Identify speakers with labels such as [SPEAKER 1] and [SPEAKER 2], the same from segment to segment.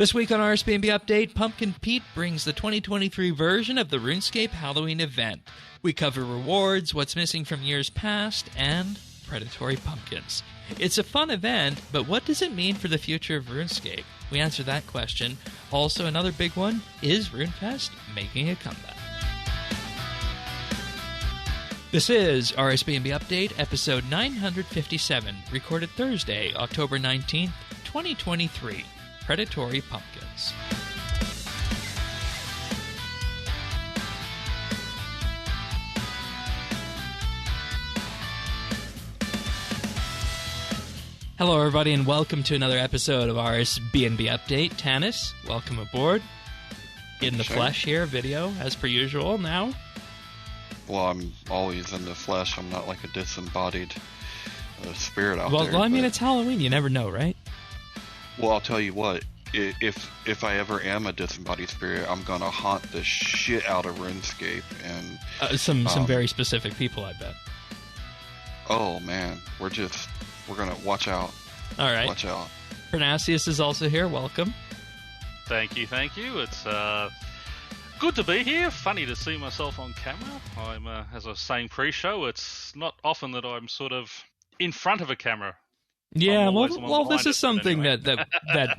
[SPEAKER 1] This week on RSBANDB Update, Pumpkin Pete brings the 2023 version of the RuneScape Halloween event. We cover rewards, what's missing from years past, and predatory pumpkins. It's a fun event, but what does it mean for the future of RuneScape? We answer that question. Also, another big one, is RuneFest making a comeback? This is RSBANDB Update, episode 957, recorded Thursday, October 19th, 2023. Predatory pumpkins. Hello, everybody, and welcome to another episode of RSBANDB Update. Tanis, welcome aboard. In the flesh here, video, as per usual now.
[SPEAKER 2] Well, I'm always in the flesh. I'm not like a disembodied spirit out there.
[SPEAKER 1] Well, I mean, it's Halloween. You never know, right?
[SPEAKER 2] Well, I'll tell you what. If I ever am a disembodied spirit, I'm gonna haunt the shit out of RuneScape and
[SPEAKER 1] some very specific people, I bet.
[SPEAKER 2] Oh man, we're gonna watch out.
[SPEAKER 1] All right.
[SPEAKER 2] Watch out.
[SPEAKER 1] Pernasius is also here. Welcome.
[SPEAKER 3] Thank you. It's good to be here. Funny to see myself on camera. I'm, as I was saying pre-show, it's not often that I'm sort of in front of a camera.
[SPEAKER 1] Yeah, well, this is something anyway. that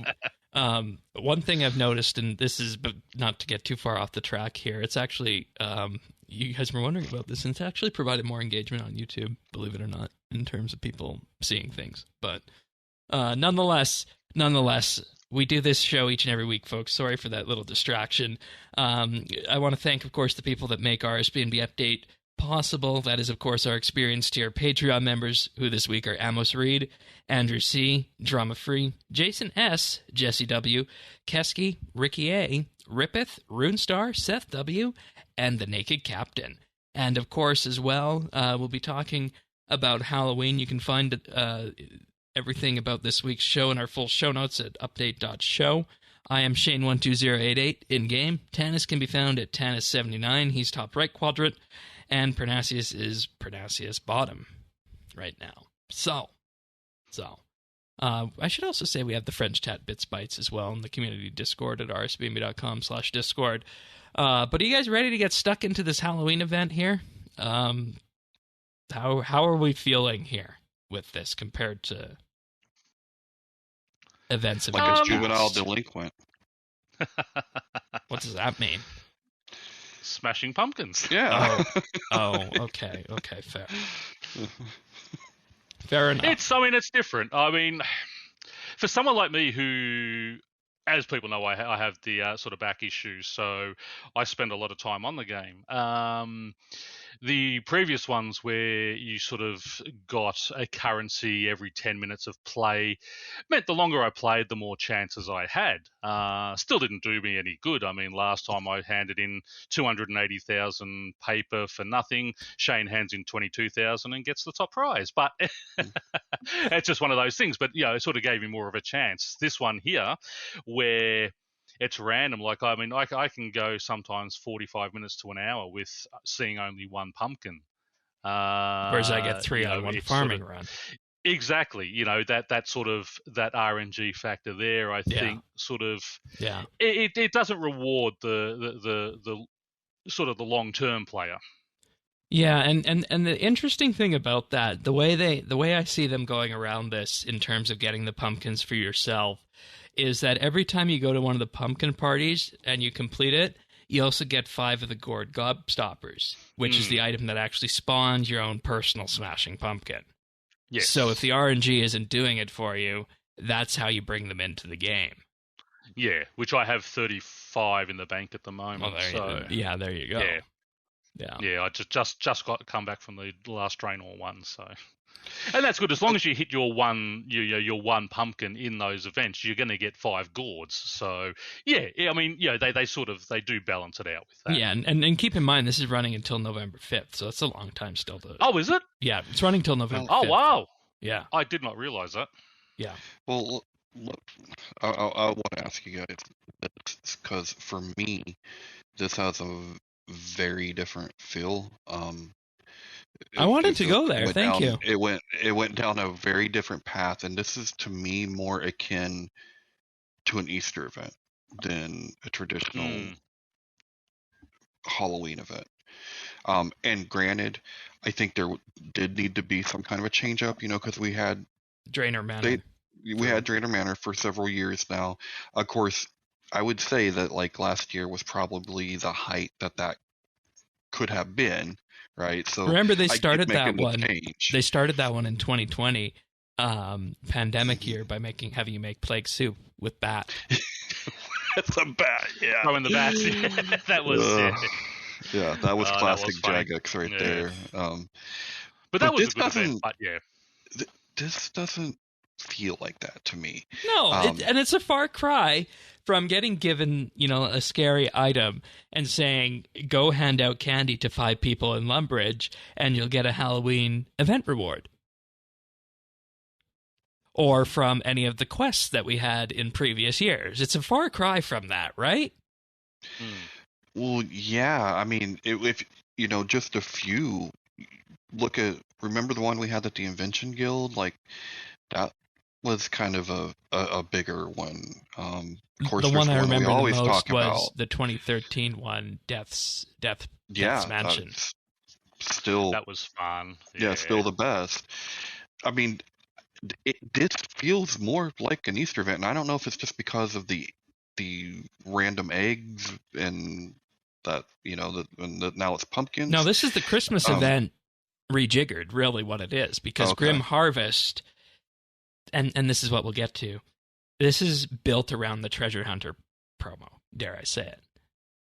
[SPEAKER 1] one thing I've noticed, and this is not to get too far off the track here, it's actually, you guys were wondering about this, and it's actually provided more engagement on YouTube, believe it or not, in terms of people seeing things. But nonetheless, we do this show each and every week, folks. Sorry for that little distraction. I want to thank, of course, the people that make RSBANDB Update possible. That is, of course, our experienced tier Patreon members, who this week are Amos Reed, Andrew C., Drama Free, Jason S., Jesse W., Kesky, Ricky A., Rippeth, Runestar, Seth W., and The Naked Captain. And, of course, as well, we'll be talking about Halloween. You can find everything about this week's show in our full show notes at update.show. I am Shane12088 in-game. Tanis can be found at Tanis79. He's top right quadrant. And Pernasius is Pernasius bottom right now. So, I should also say we have the French chat BitsBytes as well in the community Discord at rsbnb.com/discord. But are you guys ready to get stuck into this Halloween event here? How are we feeling here with this compared to events of
[SPEAKER 2] like a juvenile delinquent?
[SPEAKER 1] What does that mean?
[SPEAKER 3] Smashing pumpkins.
[SPEAKER 2] Yeah.
[SPEAKER 1] Oh, okay, fair. Fair enough.
[SPEAKER 3] It's different. I mean, for someone like me who, as people know, I have the sort of back issues, so I spend a lot of time on the game. The previous ones where you sort of got a currency every 10 minutes of play meant the longer I played, the more chances I had. Still didn't do me any good. I mean, last time I handed in 280,000 paper for nothing. Shane hands in 22,000 and gets the top prize. But it's just one of those things. But, it sort of gave me more of a chance. This one here, where it's random. Like, I mean, I can go sometimes 45 minutes to an hour with seeing only one pumpkin.
[SPEAKER 1] Whereas I get three on one farming run.
[SPEAKER 3] Exactly. That sort of, that RNG factor there, I think, sort of, it doesn't reward the sort of the long-term player.
[SPEAKER 1] Yeah, and the interesting thing about that, the way I see them going around this in terms of getting the pumpkins for yourself, is that every time you go to one of the pumpkin parties and you complete it, you also get 5 of the gourd gobstoppers, which is the item that actually spawns your own personal smashing pumpkin.
[SPEAKER 3] Yes.
[SPEAKER 1] So if the RNG isn't doing it for you, that's how you bring them into the game.
[SPEAKER 3] Yeah, which I have 35 in the bank at the moment.
[SPEAKER 1] There you go.
[SPEAKER 3] Yeah, I just got come back from the last Draenor one, so. And that's good. As long as you hit your one pumpkin in those events, you're going to get 5 gourds. So, I mean, they do balance it out with that.
[SPEAKER 1] Yeah, and keep in mind, this is running until November 5th, so it's a long time still to...
[SPEAKER 3] Oh, is it?
[SPEAKER 1] Yeah, it's running till November 5th.
[SPEAKER 3] Oh, wow.
[SPEAKER 1] Yeah.
[SPEAKER 3] I did not realize that.
[SPEAKER 1] Yeah.
[SPEAKER 2] Well, look, I want to ask you guys this, because for me, this has a very different feel.
[SPEAKER 1] I wanted to go there. Thank you.
[SPEAKER 2] It went down a very different path, and this is to me more akin to an Easter event than a traditional Halloween event. And granted, I think there did need to be some kind of a change up, because we had
[SPEAKER 1] Drainer Manor.
[SPEAKER 2] We had Drainer Manor for several years now. Of course, I would say that like last year was probably the height that could have been, right? So
[SPEAKER 1] remember they started that one.
[SPEAKER 2] Change.
[SPEAKER 1] They started that one in 2020, pandemic year, by having you make plague soup with bat.
[SPEAKER 2] It's a bat, yeah.
[SPEAKER 3] Oh, in the bats. That was
[SPEAKER 2] yeah, that was classic Jagex right there.
[SPEAKER 3] But that was a good event. But yeah,
[SPEAKER 2] this doesn't feel like that to me.
[SPEAKER 1] No, and it's a far cry from getting given, a scary item and saying, go hand out candy to 5 people in Lumbridge and you'll get a Halloween event reward. Or from any of the quests that we had in previous years. It's a far cry from that, right?
[SPEAKER 2] Well, yeah. I mean, if just a few. Remember the one we had at the Invention Guild? Like, that was kind of a bigger one. Of course,
[SPEAKER 1] the one I remember the most was
[SPEAKER 2] about
[SPEAKER 1] the 2013 one, Death's Mansion.
[SPEAKER 2] That
[SPEAKER 3] was fun.
[SPEAKER 2] Yeah, still the best. I mean, this feels more like an Easter event, and I don't know if it's just because of the random eggs and that now it's pumpkins.
[SPEAKER 1] No, this is the Christmas event rejiggered, really what it is, because Grim Harvest, and this is what we'll get to, this is built around the Treasure Hunter promo, dare I say it,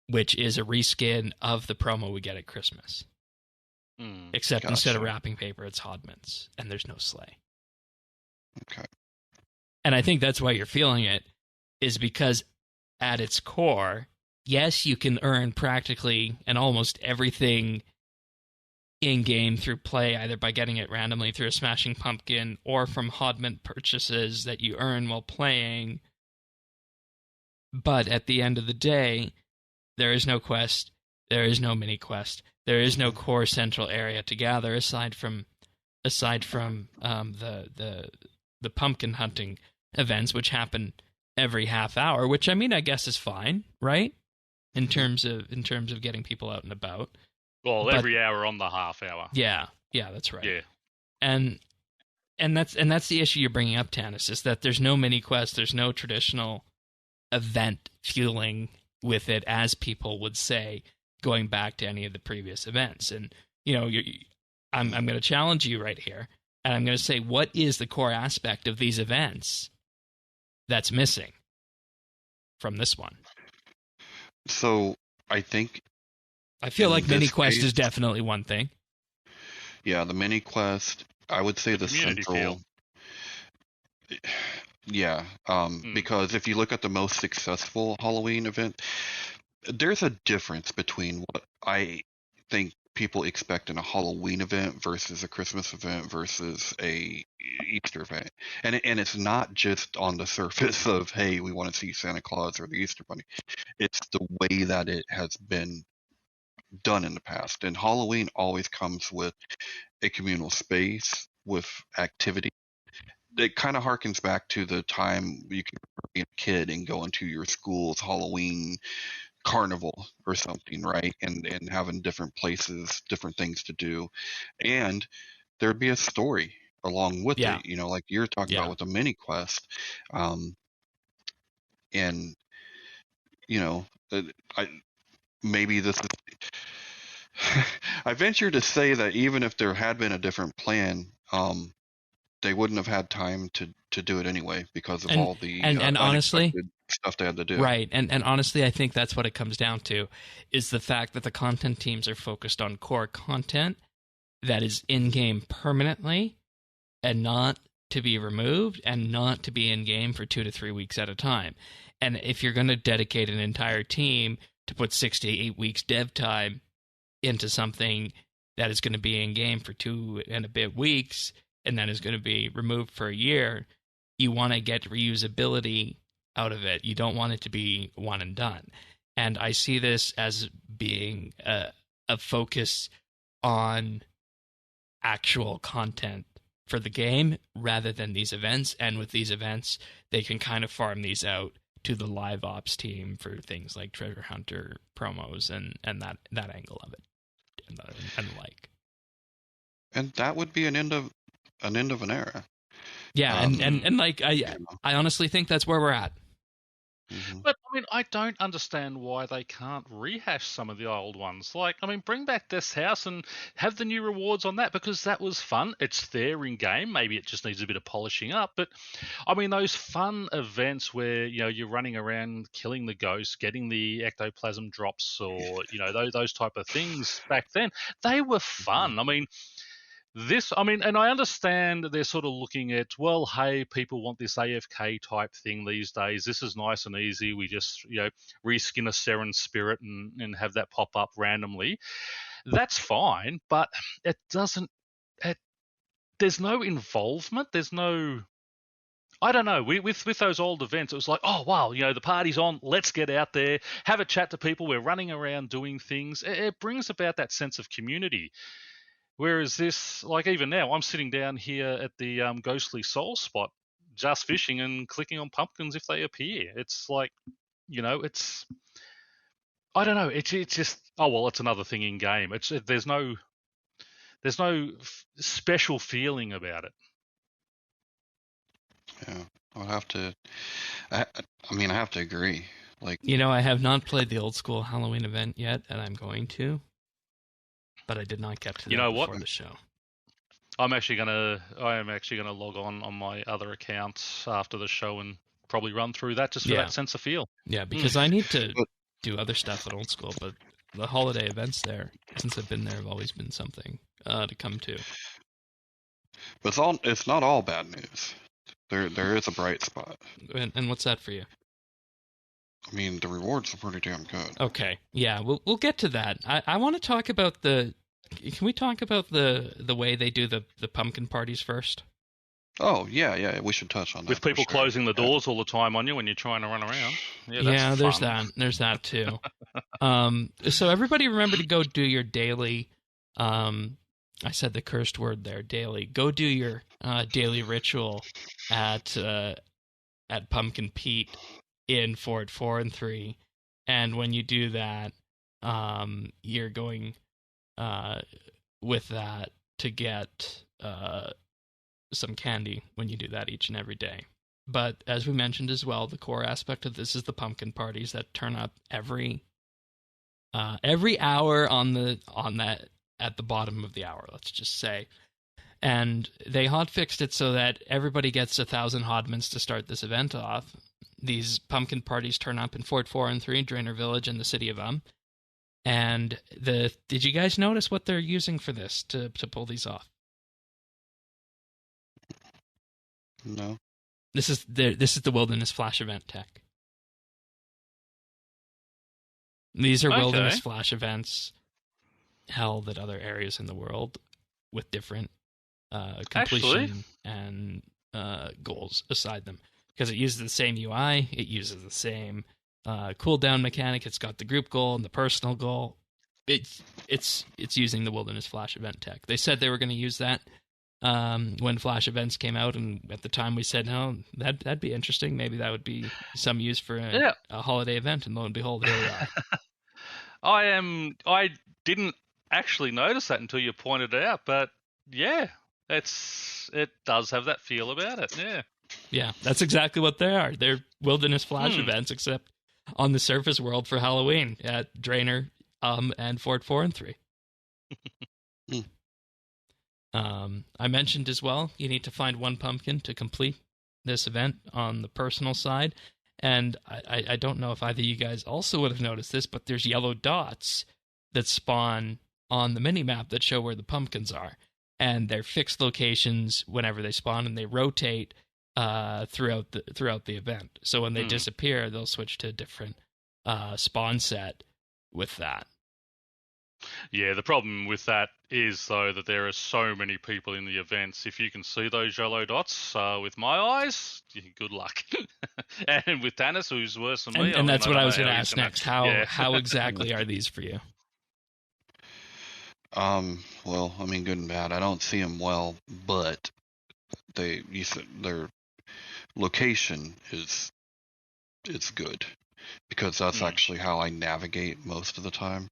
[SPEAKER 1] which is a reskin of the promo we get at Christmas. Except instead of wrapping paper, it's Hodmans, and there's no sleigh.
[SPEAKER 2] Okay.
[SPEAKER 1] And I think that's why you're feeling it, is because at its core, yes, you can earn practically and almost everything in-game through play, either by getting it randomly through a Smashing Pumpkin or from Hodman purchases that you earn while playing. But at the end of the day, there is no quest, there is no mini-quest, there is no core central area to gather aside from the pumpkin hunting events, which happen every half hour, which I guess is fine, right? In terms of getting people out and about.
[SPEAKER 3] Well, every hour on the half hour.
[SPEAKER 1] Yeah, that's right.
[SPEAKER 3] Yeah,
[SPEAKER 1] and that's the issue you're bringing up, Tanis, is that there's no mini quest, there's no traditional event fueling with it, as people would say, going back to any of the previous events. And I'm going to challenge you right here, and I'm going to say, what is the core aspect of these events that's missing from this one?
[SPEAKER 2] So I
[SPEAKER 1] feel like mini quest is definitely one thing.
[SPEAKER 2] Yeah, the mini quest. I would say the central. Feel. Yeah, because if you look at the most successful Halloween event, there's a difference between what I think people expect in a Halloween event versus a Christmas event versus a Easter event, and it's not just on the surface of, hey, we want to see Santa Claus or the Easter Bunny. It's the way that it has been done in the past. And Halloween always comes with a communal space, with activity. It kind of harkens back to the time you can be a kid and go into your school's Halloween carnival or something, right? And having different places, different things to do. And there'd be a story along with it, like you're talking about with the mini quest. And maybe this is I venture to say that even if there had been a different plan, they wouldn't have had time to do it anyway because of all the
[SPEAKER 1] and honestly
[SPEAKER 2] stuff they had to do.
[SPEAKER 1] Right. And honestly, I think that's what it comes down to, is the fact that the content teams are focused on core content that is in-game permanently and not to be removed and not to be in-game for 2 to 3 weeks at a time. And if you're going to dedicate an entire team to put 6 to 8 weeks dev time into something that is going to be in-game for 2 and a bit weeks and then is going to be removed for a year, you want to get reusability out of it. You don't want it to be one and done. And I see this as being a focus on actual content for the game rather than these events. And with these events, they can kind of farm these out to the live ops team for things like treasure hunter promos and that angle of it and the like.
[SPEAKER 2] And that would be an end of an era.
[SPEAKER 1] Yeah, and like I honestly think that's where we're at.
[SPEAKER 2] Mm-hmm.
[SPEAKER 3] But I mean, I don't understand why they can't rehash some of the old ones. Like, I mean, bring back this house and have the new rewards on that, because that was fun. It's there in game. Maybe it just needs a bit of polishing up. But I mean, those fun events where you're running around killing the ghosts, getting the ectoplasm drops, or those type of things back then, they were fun. I mean. And I understand that they're sort of looking at, well, hey, people want this AFK type thing these days. This is nice and easy. We just, reskin a Seren spirit and have that pop up randomly. That's fine, but it doesn't. There's no involvement. There's no. I don't know. With those old events, it was like, oh wow, the party's on. Let's get out there, have a chat to people. We're running around doing things. It brings about that sense of community. Whereas this, like even now, I'm sitting down here at the Ghostly Soul spot, just fishing and clicking on pumpkins if they appear. It's like, it's, I don't know. It's just, oh well, it's another thing in game. There's no special feeling about it.
[SPEAKER 2] Yeah, I'll have to. I have to agree. Like,
[SPEAKER 1] I have not played the old school Halloween event yet, and I'm going to. But I did not get to that before the show.
[SPEAKER 3] I am actually gonna log on my other account after the show and probably run through that just for that sense of feel.
[SPEAKER 1] Yeah, because I need to do other stuff at old school, but the holiday events there, since I've been there, have always been something to come to.
[SPEAKER 2] But it's not all bad news. There is a bright spot.
[SPEAKER 1] And what's that for you?
[SPEAKER 2] I mean, the rewards are pretty damn good.
[SPEAKER 1] Okay, yeah, we'll get to that. I want to talk about can we talk about the way they do the pumpkin parties first?
[SPEAKER 2] Oh, yeah, we should touch on that.
[SPEAKER 3] With people closing the doors all the time on you when you're trying to run around. Yeah,
[SPEAKER 1] there's that. There's that too. So everybody remember to go do your daily, I said the cursed word there, daily. Go do your daily ritual at Pumpkin Pete in Fort 4 and 3, and when you do that, you're going with that to get some candy when you do that each and every day. But as we mentioned as well, the core aspect of this is the pumpkin parties that turn up every hour at the bottom of the hour, let's just say. And they hotfixed it so that everybody gets 1,000 hodmans to start this event off. These pumpkin parties turn up in Fort 4 and 3, Draenor Village, and the city of And did you guys notice what they're using for this to pull these off?
[SPEAKER 2] No.
[SPEAKER 1] This is the Wilderness Flash event tech. These are Wilderness Flash events held at other areas in the world with different completion and goals aside them. Because it uses the same UI, it uses the same cooldown mechanic. It's got the group goal and the personal goal. It's using the Wilderness Flash event tech. They said they were going to use that when Flash events came out, and at the time we said, no, that'd be interesting. Maybe that would be some use for a holiday event, and lo and behold, here we are.
[SPEAKER 3] I didn't actually notice that until you pointed it out, but yeah, it does have that feel about it.
[SPEAKER 1] Yeah, that's exactly what they are. They're Wilderness Flash events, except on the surface world for Halloween at Draenor and Fort 4 and 3. I mentioned as well, you need to find one pumpkin to complete this event on the personal side. And I don't know if either of you guys also would have noticed this, but there's yellow dots that spawn on the mini-map that show where the pumpkins are. And they're fixed locations whenever they spawn, and they rotate throughout the event. So when they disappear, they'll switch to a different spawn set with that.
[SPEAKER 3] Yeah, the problem with that is, though, that there are so many people in the events. If you can see those yellow dots with my eyes, good luck. And with Tanis, who's worse than me.
[SPEAKER 1] And that's what I was going to ask next. How exactly are these for you?
[SPEAKER 2] Well, I mean, good and bad. I don't see them well, but their location is it's good, because that's actually how I navigate most of the time.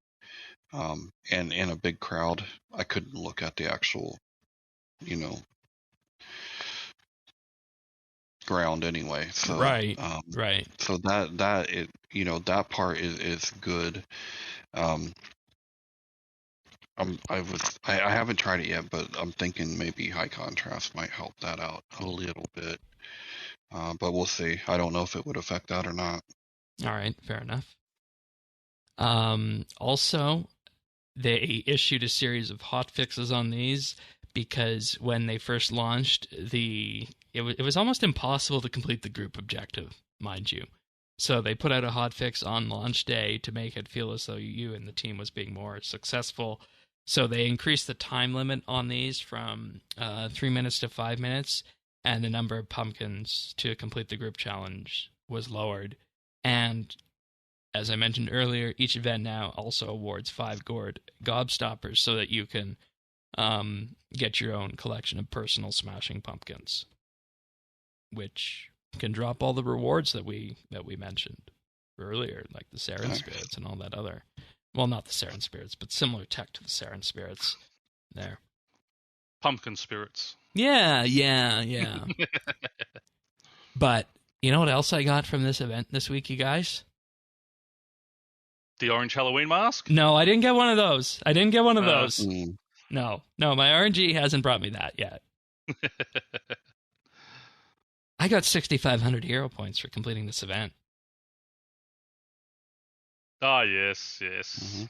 [SPEAKER 2] And in a big crowd, I couldn't look at the actual, ground anyway. So
[SPEAKER 1] right.
[SPEAKER 2] So that part is good. I haven't tried it yet, but I'm thinking maybe high contrast might help that out a little bit. But we'll see. I don't know if it would affect that or not.
[SPEAKER 1] All right, fair enough. Also, they issued a series of hotfixes on these because when they first launched, it was almost impossible to complete the group objective, mind you. So they put out a hotfix on launch day to make it feel as though you and the team was being more successful. So they increased the time limit on these from 3 minutes to 5 minutes, and the number of pumpkins to complete the group challenge was lowered. And as I mentioned earlier, each event now also awards 5 gourd gobstoppers so that you can get your own collection of personal smashing pumpkins, which can drop all the rewards that we mentioned earlier, like the Sarin Spirits and all that other. Well, not the Sarin Spirits, but similar tech to the Sarin Spirits. There.
[SPEAKER 3] Pumpkin Spirits.
[SPEAKER 1] Yeah. But you know what else I got from this event this week, you guys?
[SPEAKER 3] The orange Halloween mask?
[SPEAKER 1] No, I didn't get one of those. No, my RNG hasn't brought me that yet. I got 6,500 hero points for completing this event.
[SPEAKER 3] Oh, yes. Mm-hmm.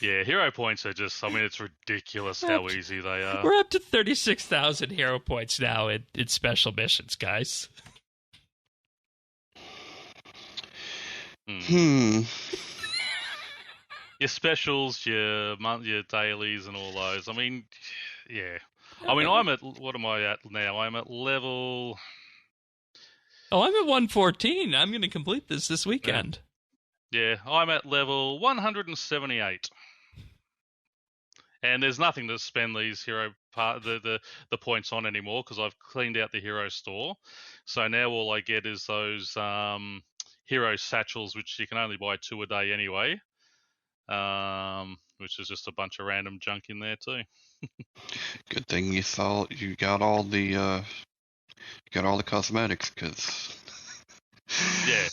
[SPEAKER 3] Yeah, hero points are just, it's ridiculous how easy they are.
[SPEAKER 1] We're up to 36,000 hero points now in special missions, guys.
[SPEAKER 3] Your specials, your dailies and all those. Yeah. I'm at, what am I at now? I'm at level...
[SPEAKER 1] Oh, I'm at 114. I'm going to complete this weekend.
[SPEAKER 3] Yeah, I'm at level 178. And there's nothing to spend these the points on anymore because I've cleaned out the hero store. So now all I get is those hero satchels, which you can only buy 2 a day anyway, which is just a bunch of random junk in there too.
[SPEAKER 2] Good thing you got all the cosmetics, because
[SPEAKER 3] yeah,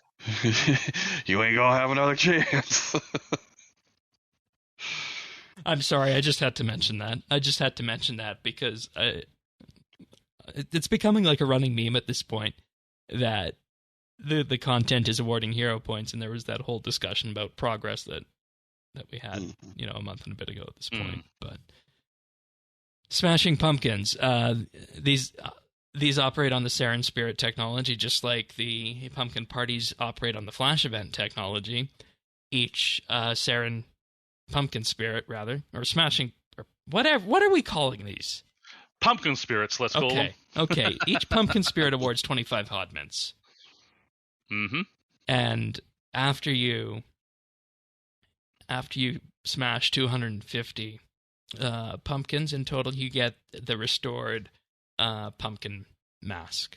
[SPEAKER 2] you ain't gonna have another chance.
[SPEAKER 1] I'm sorry, I just had to mention that. Because it's becoming like a running meme at this point that the content is awarding hero points, and there was that whole discussion about progress that we had, a month and a bit ago at this point. But smashing pumpkins, these operate on the Sarin Spirit technology, just like the pumpkin parties operate on the Flash event technology. Each Sarin pumpkin spirit, rather, or smashing, or whatever. What are we calling these?
[SPEAKER 3] Pumpkin spirits, let's call them.
[SPEAKER 1] Okay. Each pumpkin spirit awards 25 hot mints.
[SPEAKER 3] Mm-hmm.
[SPEAKER 1] And after you smash 250 pumpkins in total, you get the restored pumpkin mask,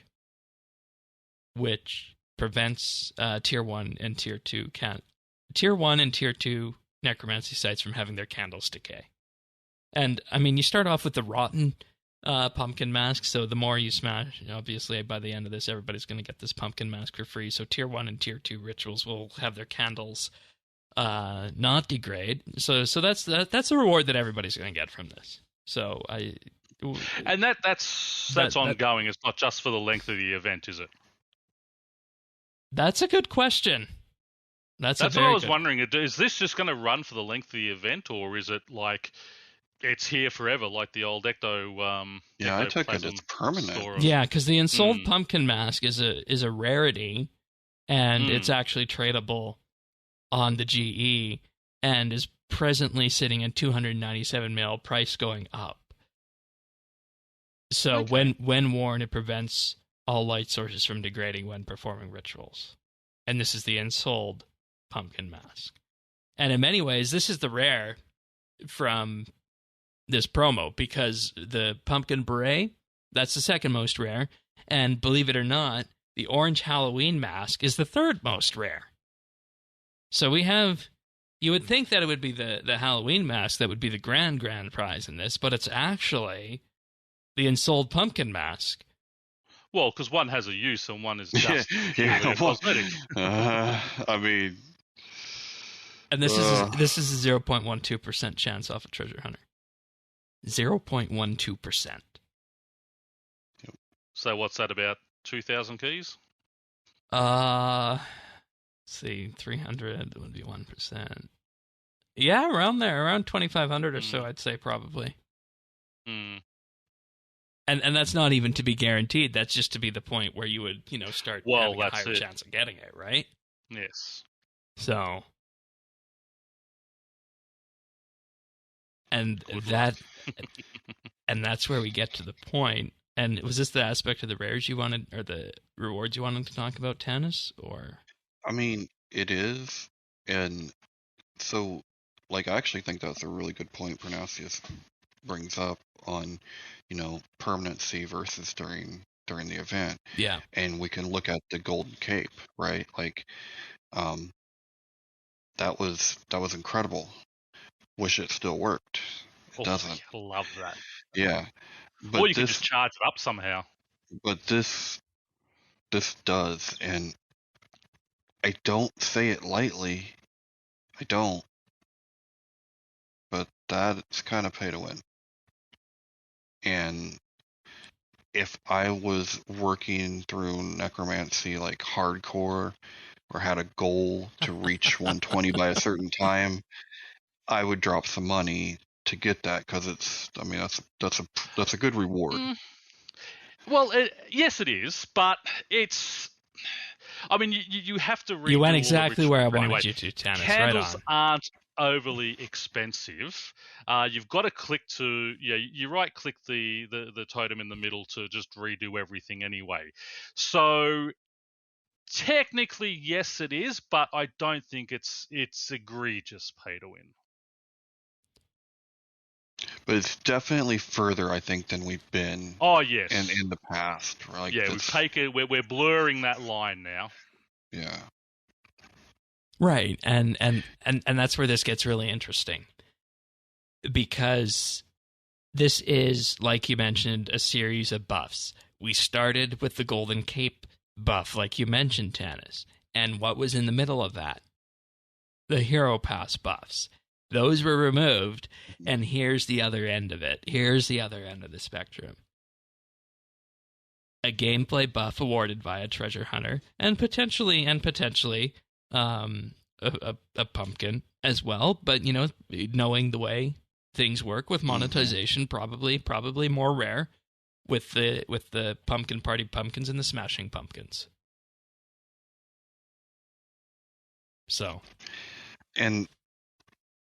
[SPEAKER 1] which prevents Tier 1 and Tier 2 necromancy sites from having their candles decay. And you start off with the rotten pumpkin mask, so the more you smash, obviously by the end of this, everybody's going to get this pumpkin mask for free. So Tier 1 and Tier 2 rituals will have their candles not degrade. So that's a reward that everybody's going to get from this. So
[SPEAKER 3] that's ongoing. It's not just for the length of the event, is it?
[SPEAKER 1] That's a good question. That's
[SPEAKER 3] what I was wondering. Is this just going to run for the length of the event, or is it like it's here forever, like the old Ecto?
[SPEAKER 2] I took it as permanent.
[SPEAKER 1] Yeah, because the Ensouled pumpkin mask is a rarity, and it's actually tradable on the GE, and is presently sitting at 297 mil, price going up. So when worn, it prevents all light sources from degrading when performing rituals. And this is the Ensouled pumpkin mask. And in many ways, this is the rare from this promo, because the pumpkin beret, that's the second most rare. And believe it or not, the orange Halloween mask is the third most rare. So we have, you would think that it would be the Halloween mask that would be the grand prize in this, but it's actually the Ensouled pumpkin mask.
[SPEAKER 3] Well, because one has a use and one is just cosmetic.
[SPEAKER 2] I mean...
[SPEAKER 1] And this is a 0.12% chance off a treasure hunter. 0.12%.
[SPEAKER 3] So what's that, about 2,000 keys?
[SPEAKER 1] Let's see, 300 would be 1%. Yeah, around there, around 2,500 or so, I'd say probably.
[SPEAKER 3] Mm.
[SPEAKER 1] And that's not even to be guaranteed. That's just to be the point where you would, start having a higher chance of getting it, right?
[SPEAKER 3] Yes.
[SPEAKER 1] So, and and that's where we get to the point. And was this the aspect of the rares you wanted, or the rewards you wanted to talk about, Tannis, or?
[SPEAKER 2] I mean, it is, and so, I actually think that's a really good point Pronuncius brings up on, permanency versus during the event.
[SPEAKER 1] Yeah.
[SPEAKER 2] And we can look at the Golden Cape, right? That was incredible. Wish it still worked. It doesn't.
[SPEAKER 3] I love that.
[SPEAKER 2] Yeah. But
[SPEAKER 3] or you can just charge it up somehow.
[SPEAKER 2] But this does, and I don't say it lightly. I don't. But that's kind of pay to win. And if I was working through necromancy hardcore, or had a goal to reach 120 by a certain time, I would drop some money to get that, because that's a good reward.
[SPEAKER 3] Well, yes, it is, but it's. I mean, you have to read.
[SPEAKER 1] You went exactly where I wanted you to, Tannis.
[SPEAKER 3] Candles
[SPEAKER 1] right on.
[SPEAKER 3] aren't overly expensive. You've got to click to you right click the totem in the middle to just redo everything anyway. So technically, yes, it is, but I don't think it's egregious pay to win.
[SPEAKER 2] But it's definitely further, I think, than we've been.
[SPEAKER 3] Oh yes,
[SPEAKER 2] in the past.
[SPEAKER 3] We're blurring that line now.
[SPEAKER 2] Yeah.
[SPEAKER 1] Right, and that's where this gets really interesting, because this is, like you mentioned, a series of buffs. We started with the Golden Cape buff, like you mentioned, Tannis, and what was in the middle of that? The Hero Pass buffs. Those were removed, and here's the other end of it. Here's the other end of the spectrum. A gameplay buff awarded via Treasure Hunter, and potentially a pumpkin as well. But knowing the way things work with monetization, probably more rare with the pumpkin party pumpkins and the smashing pumpkins. So,
[SPEAKER 2] and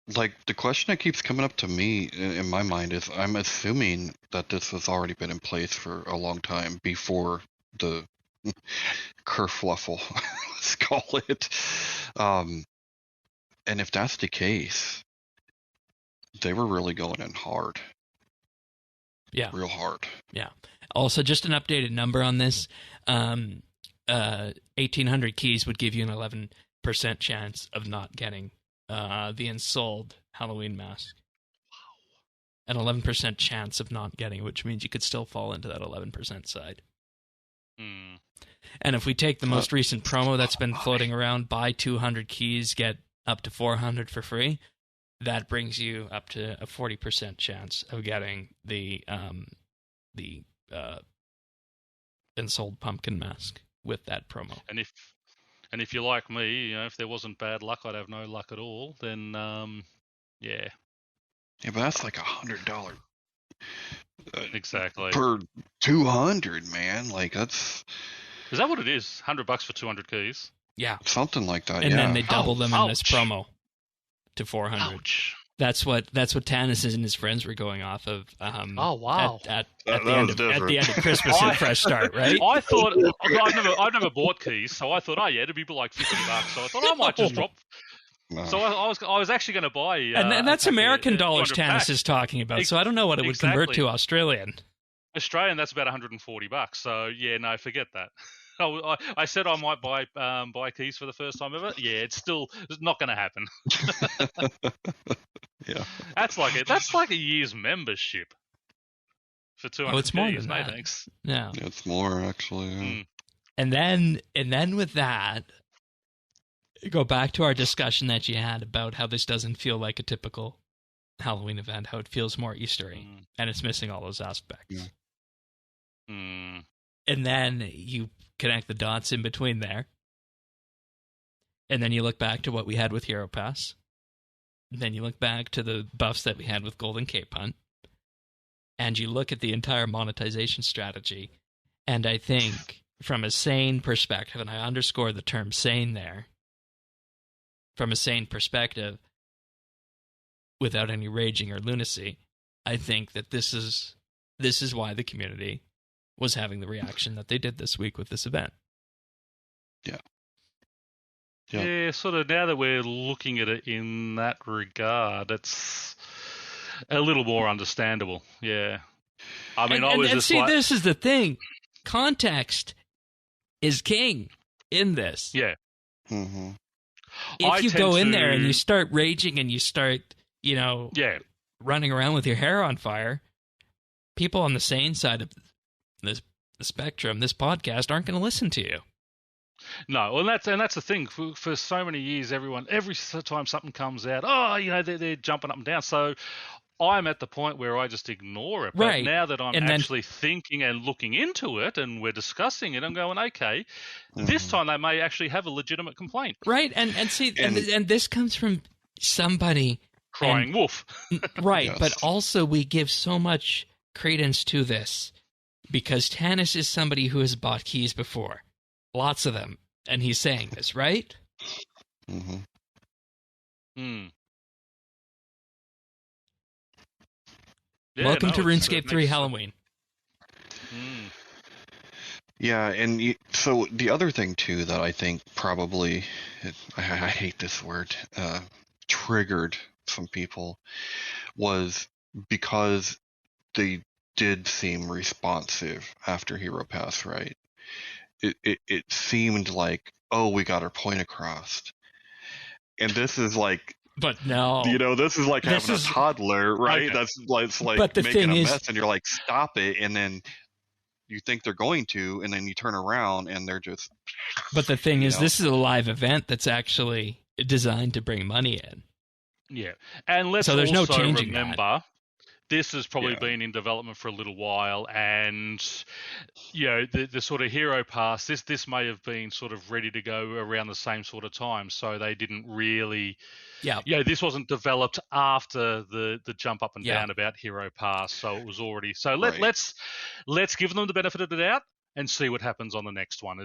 [SPEAKER 2] the question that keeps coming up to me in my mind is, I'm assuming that this has already been in place for a long time before the kerfluffle, let's call it. And if that's the case, they were really going in hard.
[SPEAKER 1] Yeah.
[SPEAKER 2] Real hard. Yeah.
[SPEAKER 1] Also, just an updated number on this. 1,800 keys would give you an 11% chance of not getting the Ensouled Halloween mask. Wow. An 11% chance of not getting, which means you could still fall into that 11% side.
[SPEAKER 3] Mm.
[SPEAKER 1] And if we take the most recent promo that's been floating around, buy 200 keys, get up to 400 for free, that brings you up to a 40% chance of getting the Ensouled pumpkin mask with that promo.
[SPEAKER 3] And if you're like me, if there wasn't bad luck, I'd have no luck at all. Then, yeah.
[SPEAKER 2] Yeah, but that's like $100.
[SPEAKER 3] Exactly.
[SPEAKER 2] Per 200, man. That's.
[SPEAKER 3] Is that what it is? $100 for 200 keys?
[SPEAKER 1] Yeah.
[SPEAKER 2] Something like that.
[SPEAKER 1] And then they double them in this promo to 400.
[SPEAKER 3] Ouch.
[SPEAKER 1] That's what Tannis and his friends were going off of.
[SPEAKER 3] Oh wow!
[SPEAKER 1] At the end of Christmas and Fresh Start, right?
[SPEAKER 3] I thought I've never bought keys, so I thought, it'd be like $50. So I thought I might just drop. No. So I was actually going to buy.
[SPEAKER 1] And that's American dollars Tannis is talking about. So I don't know what it would convert to Australian.
[SPEAKER 3] Australian, that's about $140. So yeah, no, forget that. I said I might buy keys for the first time ever. Yeah, it's not going to happen.
[SPEAKER 2] Yeah.
[SPEAKER 3] That's like a year's membership for 200
[SPEAKER 1] it's more
[SPEAKER 3] keys.
[SPEAKER 1] than
[SPEAKER 3] No
[SPEAKER 1] that.
[SPEAKER 3] thanks.
[SPEAKER 1] Yeah.
[SPEAKER 2] It's more, actually. Yeah.
[SPEAKER 3] Mm.
[SPEAKER 1] And then with that, go back to our discussion that you had about how this doesn't feel like a typical Halloween event, how it feels more Eastery, and it's missing all those aspects.
[SPEAKER 2] Yeah.
[SPEAKER 1] And then you connect the dots in between there, and then you look back to what we had with Hero Pass, and then you look back to the buffs that we had with Golden Cape Hunt, and you look at the entire monetization strategy, and I think from a sane perspective, and I underscore the term sane there, from a sane perspective, without any raging or lunacy, I think that this is why the community was having the reaction that they did this week with this event.
[SPEAKER 3] Yeah, sort of now that we're looking at it in that regard, it's a little more understandable. Yeah. I mean,
[SPEAKER 1] this is the thing. Context is king in this.
[SPEAKER 3] Yeah.
[SPEAKER 2] Mm-hmm.
[SPEAKER 1] If you go in there and you start raging and you start, running around with your hair on fire, people on the sane side of the spectrum, this podcast, aren't going to listen to you.
[SPEAKER 3] No, well, that's the thing. For so many years, every time something comes out, they're jumping up and down. So I'm at the point where I just ignore it. But
[SPEAKER 1] right.
[SPEAKER 3] now that I'm actually thinking and looking into it and we're discussing it, I'm going, okay, this time they may actually have a legitimate complaint.
[SPEAKER 1] Right, and this comes from somebody
[SPEAKER 3] crying wolf.
[SPEAKER 1] Right,
[SPEAKER 2] yes.
[SPEAKER 1] But also we give so much credence to this because Tanis is somebody who has bought keys before. Lots of them. And he's saying this, right?
[SPEAKER 2] Mm-hmm.
[SPEAKER 3] Yeah,
[SPEAKER 1] Welcome to RuneScape 3 Halloween.
[SPEAKER 2] Yeah, and so the other thing, too, that I think probably, I hate this word, triggered some people was because they did seem responsive after Hero Pass, right? It seemed like, oh, we got our point across. And this is like,
[SPEAKER 1] but no,
[SPEAKER 2] this is like having a toddler, right? Okay. That's like making a mess, and you're like, stop it, and then you think they're going to, and then you turn around and they're just.
[SPEAKER 1] But the thing is, this is a live event that's actually designed to bring money in.
[SPEAKER 3] Yeah, and let's
[SPEAKER 1] there's
[SPEAKER 3] also
[SPEAKER 1] no changing
[SPEAKER 3] remember
[SPEAKER 1] that.
[SPEAKER 3] This has probably been in development for a little while, and the sort of Hero Pass, this may have been sort of ready to go around the same sort of time, so they didn't really. Yeah. This wasn't developed after the jump up and down about Hero Pass, so it was already. So let's give them the benefit of the doubt and see what happens on the next one.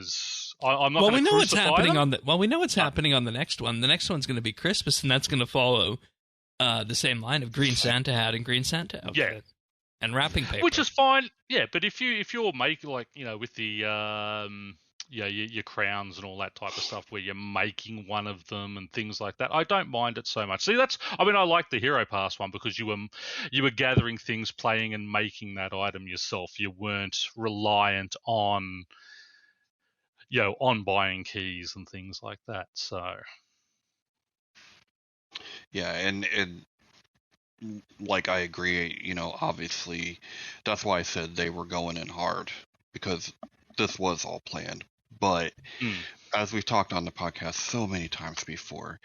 [SPEAKER 3] I'm not.
[SPEAKER 1] Well, we know what's happening
[SPEAKER 3] them.
[SPEAKER 1] we know what's happening on the next one. The next one's going to be Christmas, and that's going to follow. The same line of Green Santa hat and Green Santa outfit, and wrapping paper,
[SPEAKER 3] which is fine. Yeah, but if you're making with the your crowns and all that type of stuff, where you're making one of them and things like that, I don't mind it so much. See, I like the Hero Pass one because you were gathering things, playing and making that item yourself. You weren't reliant on on buying keys and things like that. So.
[SPEAKER 2] Yeah, and like I agree, obviously that's why I said they were going in hard because this was all planned. But as we've talked on the podcast so many times before,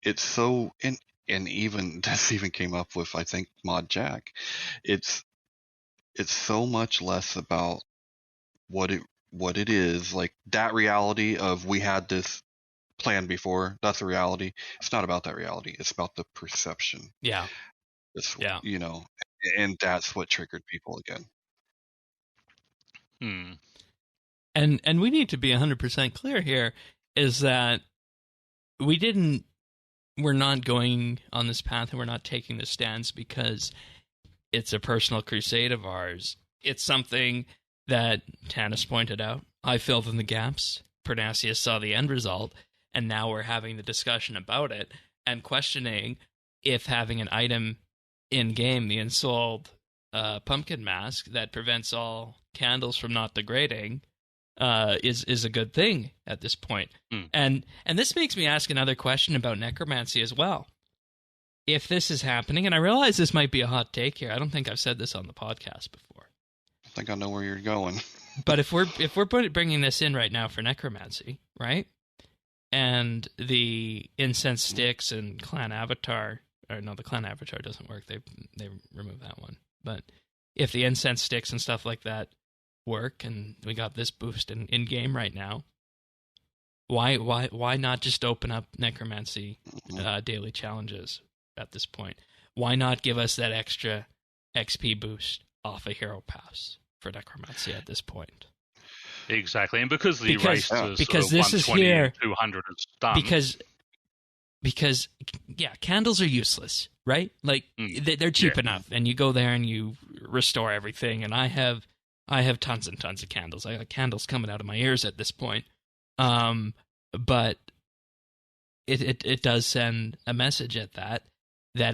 [SPEAKER 2] it's so and even this even came up with I think Mod Jack. It's so much less about what it is, like that reality of we had this plan before. That's the reality. It's not about that reality. It's about the perception.
[SPEAKER 1] Yeah.
[SPEAKER 2] And that's what triggered people again.
[SPEAKER 1] And we need to be 100% clear here is that we're not going on this path and we're not taking the stance because it's a personal crusade of ours. It's something that Tanis pointed out. I filled in the gaps. Pernasius saw the end result. And now we're having the discussion about it and questioning if having an item in-game, the Ensouled pumpkin mask that prevents all candles from not degrading, is a good thing at this point. And this makes me ask another question about necromancy as well. If this is happening, and I realize this might be a hot take here, I don't think I've said this on the podcast before.
[SPEAKER 2] I think I know where you're going.
[SPEAKER 1] But if we're bringing this in right now for necromancy, right? And the incense sticks and clan avatar, or no, the clan avatar doesn't work. They remove that one. But if the incense sticks and stuff like that work, and we got this boost in game right now, why not just open up necromancy daily challenges at this point? Why not give us that extra XP boost off a hero pass for necromancy at this point?
[SPEAKER 3] Exactly, and because the race is
[SPEAKER 1] because
[SPEAKER 3] sort of
[SPEAKER 1] this is
[SPEAKER 3] 120
[SPEAKER 1] here,
[SPEAKER 3] and 200 is done.
[SPEAKER 1] Because yeah, candles are useless, right? Like they're cheap enough, and you go there and you restore everything. And I have tons and tons of candles. I got candles coming out of my ears at this point. But it does send a message at that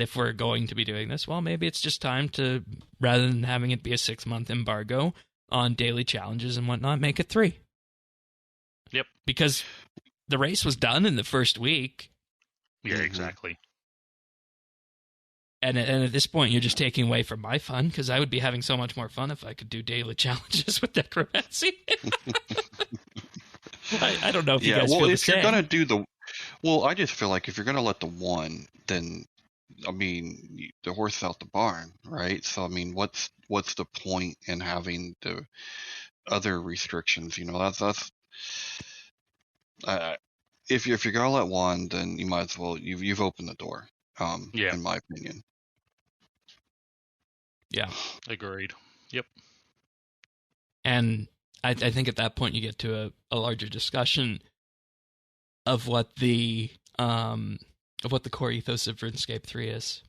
[SPEAKER 1] if we're going to be doing this, well, maybe it's just time to, rather than having it be a 6-month embargo on daily challenges and whatnot, make it 3.
[SPEAKER 3] Yep.
[SPEAKER 1] Because the race was done in the first week.
[SPEAKER 3] Yeah, exactly.
[SPEAKER 1] And at this point, you're just taking away from my fun, because I would be having so much more fun if I could do daily challenges with necromancy. I don't know if you guys feel the same.
[SPEAKER 2] You're gonna do I just feel like if you're gonna let the one, then I mean, the horse is out the barn, right? So I mean, what's the point in having the other restrictions? You know, that's if you're gonna let one, then you might as well you've opened the door. In my opinion.
[SPEAKER 1] Yeah,
[SPEAKER 3] agreed. Yep.
[SPEAKER 1] And I think at that point you get to a larger discussion of what the core ethos of RuneScape 3 is,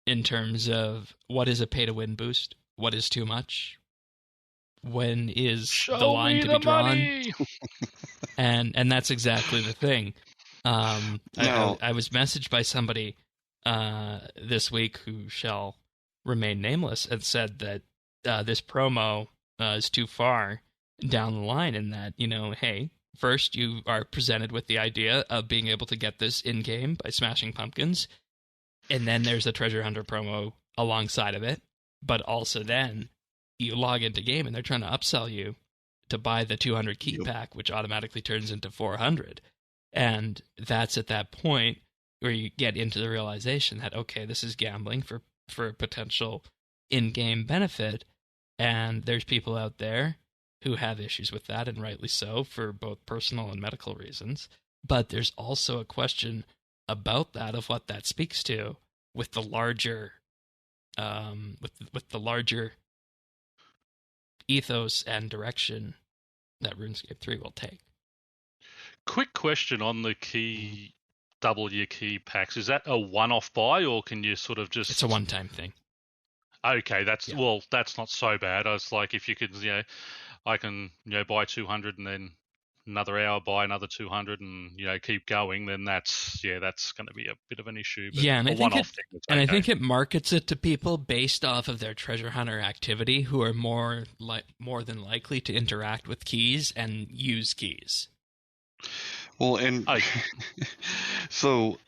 [SPEAKER 1] in terms of what is a pay-to-win boost, what is too much, when is the line to be drawn, and that's exactly the thing. I was messaged by somebody this week who shall remain nameless and said that this promo is too far down the line, in that, you know, hey, first you are presented with the idea of being able to get this in-game by smashing pumpkins, and then there's a treasure hunter promo alongside of it, but also then you log into game and they're trying to upsell you to buy the 200 key pack, which automatically turns into 400. And that's at that point where you get into the realization that, okay, this is gambling for potential in-game benefit, and there's people out there who have issues with that, and rightly so, for both personal and medical reasons. But there's also a question about that, of what that speaks to with the larger with the larger ethos and direction that RuneScape 3 will take.
[SPEAKER 3] Quick question on the key, double your key packs. Is that a one-off buy, or can you sort of just...
[SPEAKER 1] It's a one-time thing.
[SPEAKER 3] Okay, that's not so bad. I was like, if you could, I can, buy 200 and then another hour buy another 200 and, keep going, then that's going to be a bit of an issue. But
[SPEAKER 1] and I think it markets it to people based off of their treasure hunter activity, who are more than likely to interact with keys and use keys.
[SPEAKER 2] Well, and so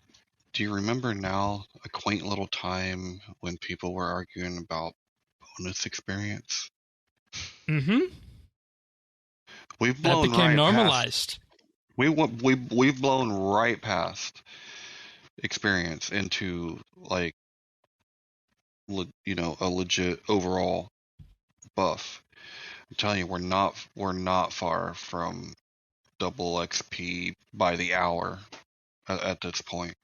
[SPEAKER 2] do you remember now a quaint little time when people were arguing about bonus experience?
[SPEAKER 1] Mm-hmm.
[SPEAKER 2] We've blown
[SPEAKER 1] that became normalized.
[SPEAKER 2] We've blown right past experience into, like, a legit overall buff. I'm telling you, we're not far from double XP by the hour at this point.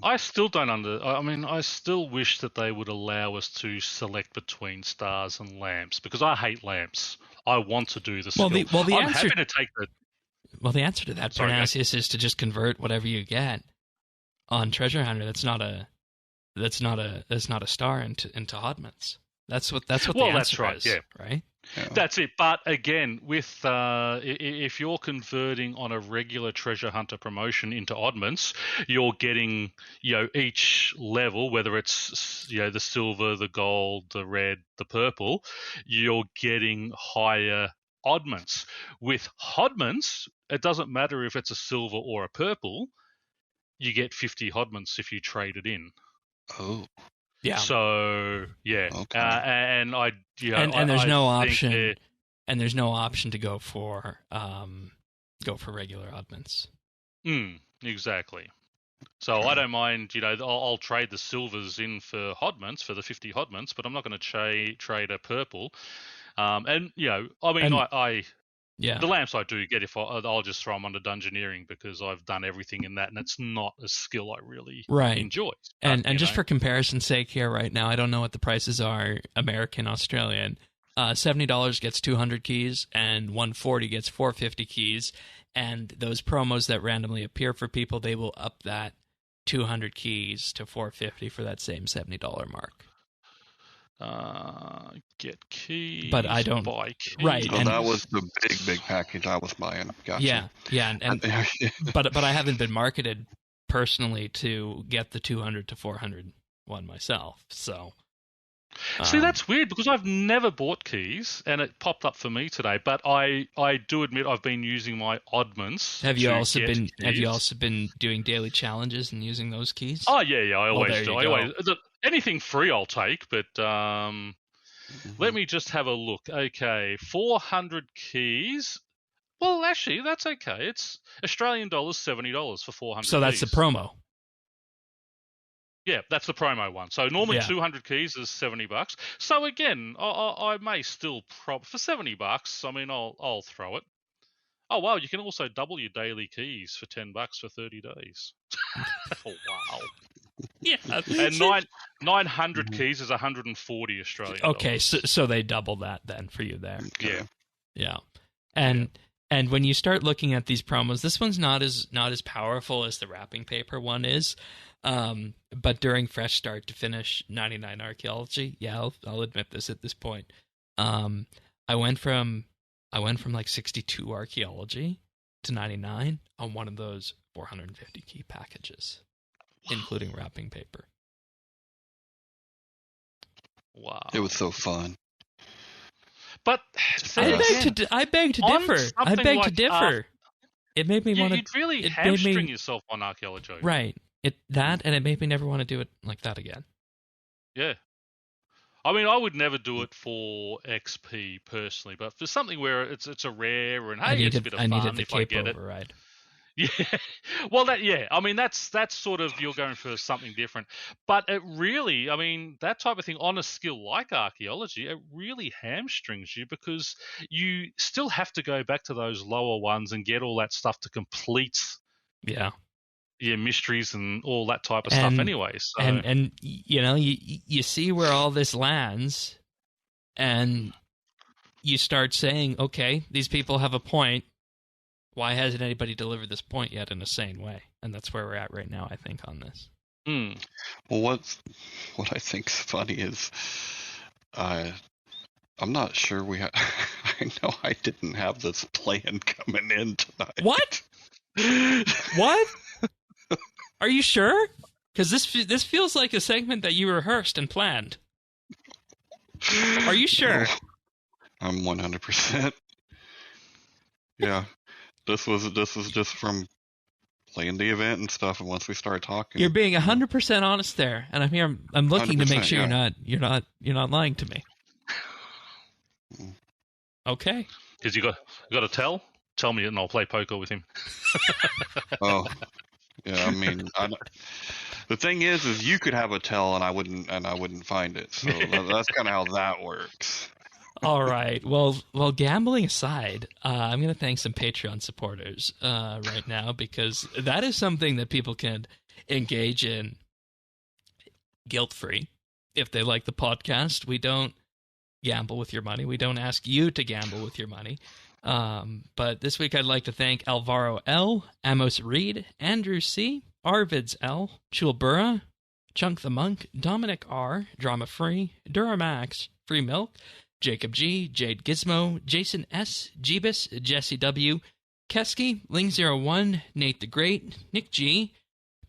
[SPEAKER 3] I still don't I still wish that they would allow us to select between stars and lamps, because I hate lamps. I want to do the skill. I'm happy to take the...
[SPEAKER 1] Well, the answer to that, Parnassius, is to just convert whatever you get on Treasure Hunter that's not a star into Hodmans. That's what the answer
[SPEAKER 3] that's right,
[SPEAKER 1] is,
[SPEAKER 3] yeah.
[SPEAKER 1] right?
[SPEAKER 2] Yeah.
[SPEAKER 3] That's it. But again, with if you're converting on a regular treasure hunter promotion into oddments, you're getting each level, whether it's the silver, the gold, the red, the purple, you're getting higher oddments. With hodments, it doesn't matter if it's a silver or a purple. You get 50 hodments if you trade it in.
[SPEAKER 2] Oh.
[SPEAKER 1] Yeah.
[SPEAKER 3] So yeah,
[SPEAKER 2] Okay.
[SPEAKER 3] and
[SPEAKER 1] and there's no option,
[SPEAKER 3] they're-
[SPEAKER 1] and there's no option to go for regular oddments.
[SPEAKER 3] Exactly. So I don't mind, I'll trade the silvers in for hodments, for the 50 hodments, but I'm not going to trade a purple.
[SPEAKER 1] Yeah.
[SPEAKER 3] The lamps I do get, if I'll just throw them under dungeoneering because I've done everything in that, and it's not a skill I really enjoy.
[SPEAKER 1] And just for comparison's sake here right now, I don't know what the prices are, American, Australian. $70 gets 200 keys, and $140 gets 450 keys. And those promos that randomly appear for people, they will up that 200 keys to 450 for that same $70 mark.
[SPEAKER 3] Get keys,
[SPEAKER 1] but I don't
[SPEAKER 3] buy keys.
[SPEAKER 1] Right.
[SPEAKER 2] So that was the big package I was buying. Gotcha.
[SPEAKER 1] Yeah, and but I haven't been marketed personally to get the 200 to 400 one myself. So
[SPEAKER 3] see, that's weird because I've never bought keys, and it popped up for me today. But I do admit I've been using my oddments.
[SPEAKER 1] Have you also been doing daily challenges and using those keys?
[SPEAKER 3] Oh yeah, I always do. Anything free I'll take, but let me just have a look. Okay, 400 keys. Well, actually, that's okay. It's Australian dollars, $70 for 400
[SPEAKER 1] So that's
[SPEAKER 3] keys.
[SPEAKER 1] the promo.
[SPEAKER 3] Yeah, that's the promo one. So normally 200 keys is $70. So again, I may still for $70. I mean, I'll throw it. Oh wow, you can also double your daily keys for $10 for 30 days. Oh wow.
[SPEAKER 1] Yeah,
[SPEAKER 3] and 900 keys is 140 Australian.
[SPEAKER 1] Okay, so they double that then for you there.
[SPEAKER 3] Yeah.
[SPEAKER 1] And when you start looking at these promos, this one's not as powerful as the wrapping paper one is. But during fresh start to finish 99 archaeology, I'll admit this at this point. I went from like 62 archaeology to 99 on one of those 450 key packages, including wrapping paper.
[SPEAKER 3] Wow.
[SPEAKER 2] It was so fun.
[SPEAKER 3] But
[SPEAKER 1] I beg to differ. It made me want to.
[SPEAKER 3] You'd really hamstring yourself on archaeology.
[SPEAKER 1] Right. And it made me never want to do it like that again.
[SPEAKER 3] Yeah. I mean, I would never do it for XP personally, but for something where it's a rare and hey, it's a bit of fun if I get it.
[SPEAKER 1] Override.
[SPEAKER 3] Yeah. Well, I mean, that's sort of, you're going for something different. But it really, I mean, that type of thing on a skill like archaeology, it really hamstrings you because you still have to go back to those lower ones and get all that stuff to complete.
[SPEAKER 1] Yeah.
[SPEAKER 3] Yeah, mysteries and all that type of stuff anyway. So.
[SPEAKER 1] And you see where all this lands, and you start saying, okay, these people have a point. Why hasn't anybody delivered this point yet in a sane way? And that's where we're at right now, I think, on this.
[SPEAKER 2] Well, what I think's funny is I'm not sure I know I didn't have this plan coming in tonight.
[SPEAKER 1] What? What? Are you sure? Because this feels like a segment that you rehearsed and planned. Are you sure?
[SPEAKER 2] I'm 100%. Yeah. This was just from playing the event and stuff, and once we started talking,
[SPEAKER 1] you're being 100% honest there, and I'm looking to make sure you're not lying to me. Okay.
[SPEAKER 3] Because you got to tell me, and I'll play poker with him.
[SPEAKER 2] Oh, yeah. I mean, the thing is you could have a tell, and I wouldn't find it. So that's kind of how that works.
[SPEAKER 1] All right. Well, gambling aside, I'm going to thank some Patreon supporters right now because that is something that people can engage in guilt-free if they like the podcast. We don't gamble with your money. We don't ask you to gamble with your money. But this week I'd like to thank Alvaro L., Amos Reed, Andrew C., Arvids L., Chulbura, Chunk the Monk, Dominic R., Drama Free, Duramax, Free Milk, Jacob G, Jade Gizmo, Jason S, Jeebus, Jesse W, Kesky, Ling01, Nate the Great, Nick G,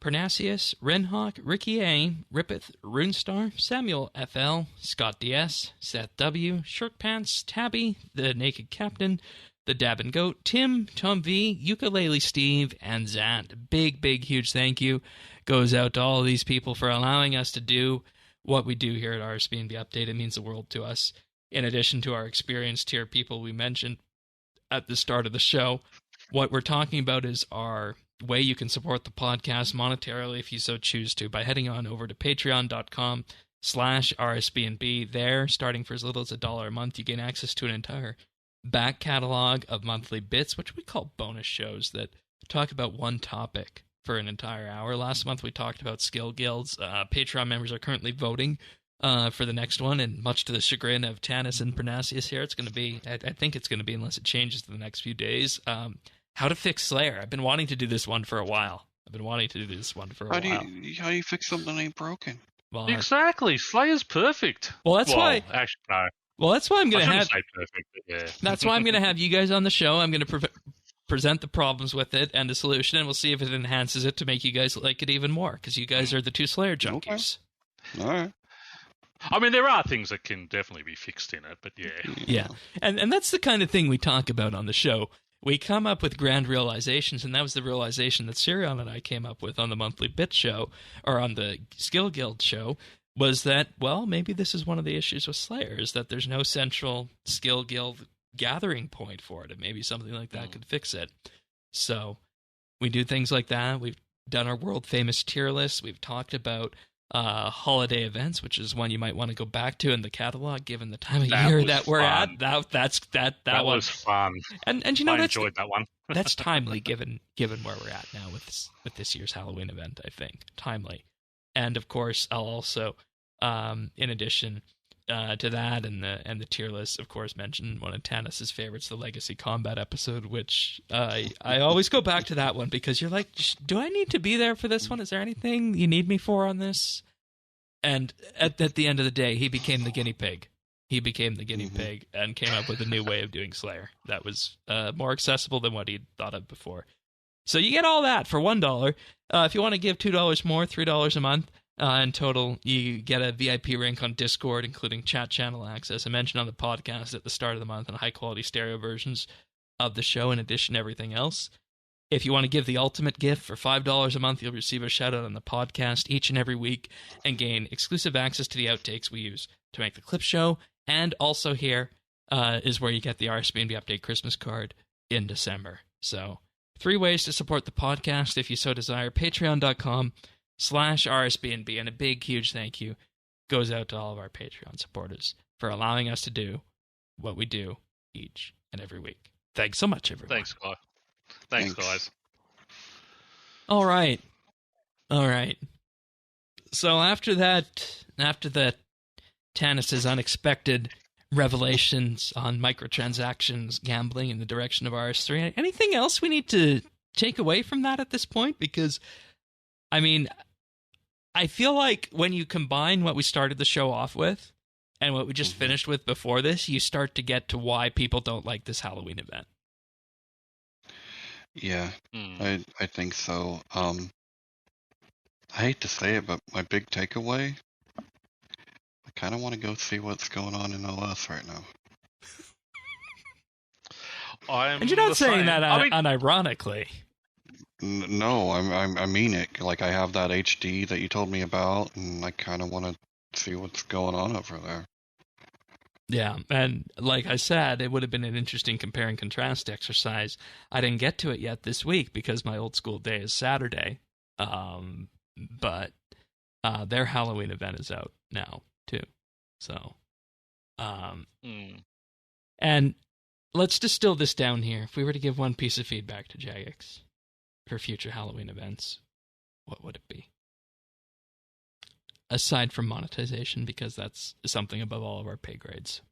[SPEAKER 1] Pernasius, Renhawk, Ricky A, Rippeth, Runestar, Samuel FL, Scott DS, Seth W, Short Pants, Tabby, The Naked Captain, The Dab and Goat, Tim, Tom V, Ukulele Steve, and Zant. Big, huge thank you goes out to all of these people for allowing us to do what we do here at RSBANDB Update. It means the world to us. In addition to our experienced tier people we mentioned at the start of the show, what we're talking about is our way you can support the podcast monetarily if you so choose to by heading on over to patreon.com/RSBNB. There, starting for as little as $1 a month, you gain access to an entire back catalog of monthly bits, which we call bonus shows that talk about one topic for an entire hour. Last month we talked about skill guilds. Patreon members are currently voting for the next one, and much to the chagrin of Tanis and Pernasius here, it's going to be, I think it's going to be, unless it changes in the next few days, how to fix Slayer. I've been wanting to do this one for a while. How do you fix something that ain't broken?
[SPEAKER 3] Well, exactly. Slayer's perfect.
[SPEAKER 1] Well, that's why.
[SPEAKER 3] Actually, no.
[SPEAKER 1] Well, that's why I'm going to have.
[SPEAKER 3] Say perfect, but yeah.
[SPEAKER 1] That's why I'm going to have you guys on the show. I'm going to present the problems with it and the solution, and we'll see if it enhances it to make you guys like it even more, because you guys are the two Slayer junkies.
[SPEAKER 2] Okay. All right.
[SPEAKER 3] I mean, there are things that can definitely be fixed in it, but yeah.
[SPEAKER 1] Yeah, and that's the kind of thing we talk about on the show. We come up with grand realizations, and that was the realization that Sirion and I came up with on the monthly bit show, or on the Skill Guild show, was that, well, maybe this is one of the issues with Slayer, is that there's no central Skill Guild gathering point for it, and maybe something like that could fix it. So we do things like that. We've done our world-famous tier list. We've talked about holiday events, which is one you might want to go back to in the catalog, given the time of year that we're at. That
[SPEAKER 3] was fun,
[SPEAKER 1] and you know,
[SPEAKER 3] I enjoyed that one.
[SPEAKER 1] That's timely, given where we're at now with this year's Halloween event. I think timely, and of course, I'll also, in addition to that and the tier list, of course, mention one of Tanis's favorites, the Legacy Combat episode, which I always go back to that one because you're like, do I need to be there for this one? Is there anything you need me for on this? And at the end of the day, he became the guinea pig. He became the guinea pig and came up with a new way of doing Slayer that was more accessible than what he'd thought of before. So you get all that for $1. If you want to give $2 more, $3 a month, in total, you get a VIP rank on Discord, including chat channel access, I mentioned on the podcast at the start of the month, and high-quality stereo versions of the show, in addition to everything else. If you want to give the ultimate gift for $5 a month, you'll receive a shout-out on the podcast each and every week and gain exclusive access to the outtakes we use to make the clip show. And also here is where you get the RSBANDB Update Christmas card in December. So 3 ways to support the podcast if you so desire. Patreon.com/RSBNB, and a big, huge thank you goes out to all of our Patreon supporters for allowing us to do what we do each and every week. Thanks so much, everyone.
[SPEAKER 3] Thanks, guys. Thanks, guys.
[SPEAKER 1] All right. So after that Tanis's unexpected revelations on microtransactions, gambling in the direction of RS3, anything else we need to take away from that at this point? Because, I mean, I feel like when you combine what we started the show off with and what we just finished with before this, you start to get to why people don't like this Halloween event.
[SPEAKER 2] Yeah, I think so. I hate to say it, but my big takeaway, I kind of want to go see what's going on in OS right now.
[SPEAKER 1] And you're not saying that unironically.
[SPEAKER 2] No, I mean it. Like, I have that HD that you told me about, and I kind of want to see what's going on over there.
[SPEAKER 1] Yeah, and like I said, it would have been an interesting compare and contrast exercise. I didn't get to it yet this week because my old school day is Saturday, but their Halloween event is out now, too. So, and let's distill this down here. If we were to give one piece of feedback to Jagex for future Halloween events, what would it be? Aside from monetization, because that's something above all of our pay grades.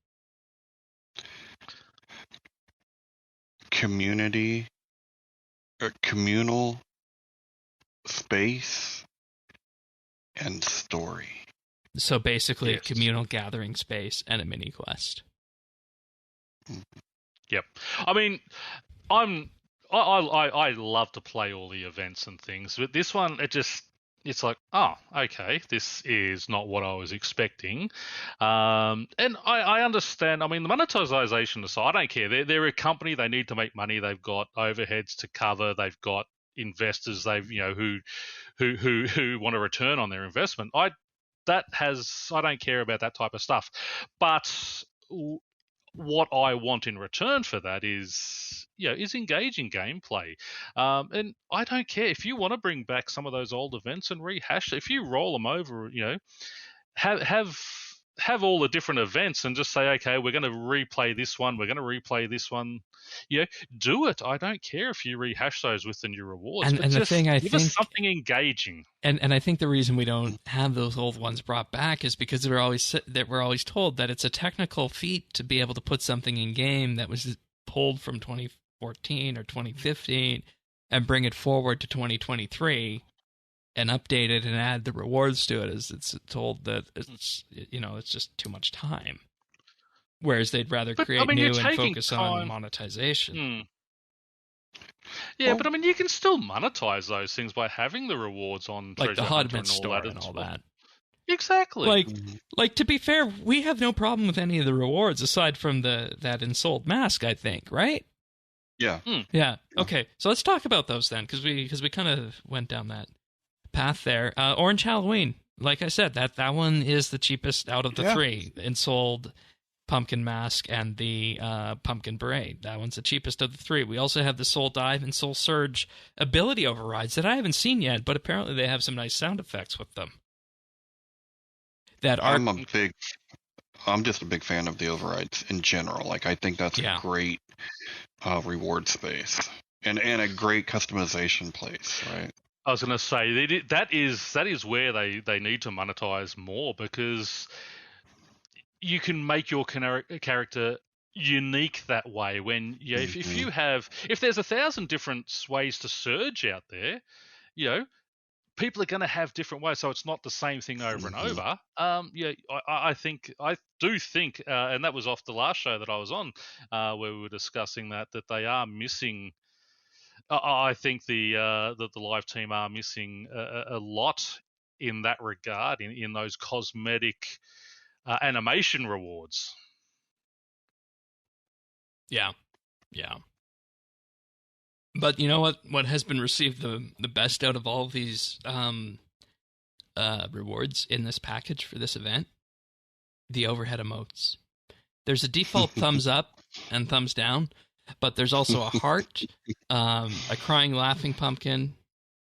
[SPEAKER 2] Community, or communal space, and story.
[SPEAKER 1] So basically,
[SPEAKER 3] Yes.
[SPEAKER 1] a communal gathering space and a mini quest.
[SPEAKER 3] Yep. I mean, I love to play all the events and things, but this one it's like, oh, okay, this is not what I was expecting. And I understand. I mean, the monetization aside, I don't care. They're a company. They need to make money. They've got overheads to cover. They've got investors. Who want a return on their investment. I don't care about that type of stuff. But what I want in return for that is engaging gameplay. And I don't care if you want to bring back some of those old events and rehash. If you roll them over, have all the different events and just say, okay, we're going to replay this one. We're going to replay this one. Do it. I don't care if you rehash those with the new rewards.
[SPEAKER 1] And the thing I
[SPEAKER 3] give
[SPEAKER 1] think
[SPEAKER 3] us something engaging.
[SPEAKER 1] And I think the reason we don't have those old ones brought back is because we're always told that it's a technical feat to be able to put something in game that was pulled from 2014 or 2015 and bring it forward to 2023 and update it and add the rewards to it. As it's told that it's just too much time. Whereas they'd rather create new and focus on monetization. Yeah,
[SPEAKER 3] but I mean, you can still monetize those things by having the rewards on
[SPEAKER 1] like the Hodman store and all that.
[SPEAKER 3] Exactly.
[SPEAKER 1] Like to be fair, we have no problem with any of the rewards aside from that Ensouled mask, I think, right?
[SPEAKER 2] Yeah.
[SPEAKER 1] Yeah. Okay. So let's talk about those then, because we kind of went down that path there. Orange Halloween, like I said, that one is the cheapest out of the three. Ensouled, Pumpkin Mask, and the Pumpkin Beret. That one's the cheapest of the three. We also have the Soul Dive and Soul Surge ability overrides that I haven't seen yet, but apparently they have some nice sound effects with them.
[SPEAKER 2] I'm just a big fan of the overrides in general. Like, I think that's a great reward space and a great customization place, right?
[SPEAKER 3] I was going to say that is where they need to monetize more, because you can make your character unique that way. When if there's 1,000 different ways to surge out there, people are going to have different ways, so it's not the same thing over and over. I do think, and that was off the last show that I was on, where we were discussing that they are missing. I think the live team are missing a lot in that regard, in those cosmetic animation rewards.
[SPEAKER 1] Yeah. But you know what has been received the best out of all of these rewards in this package for this event? The overhead emotes. There's a default thumbs up and thumbs down, but there's also a heart, a crying laughing pumpkin,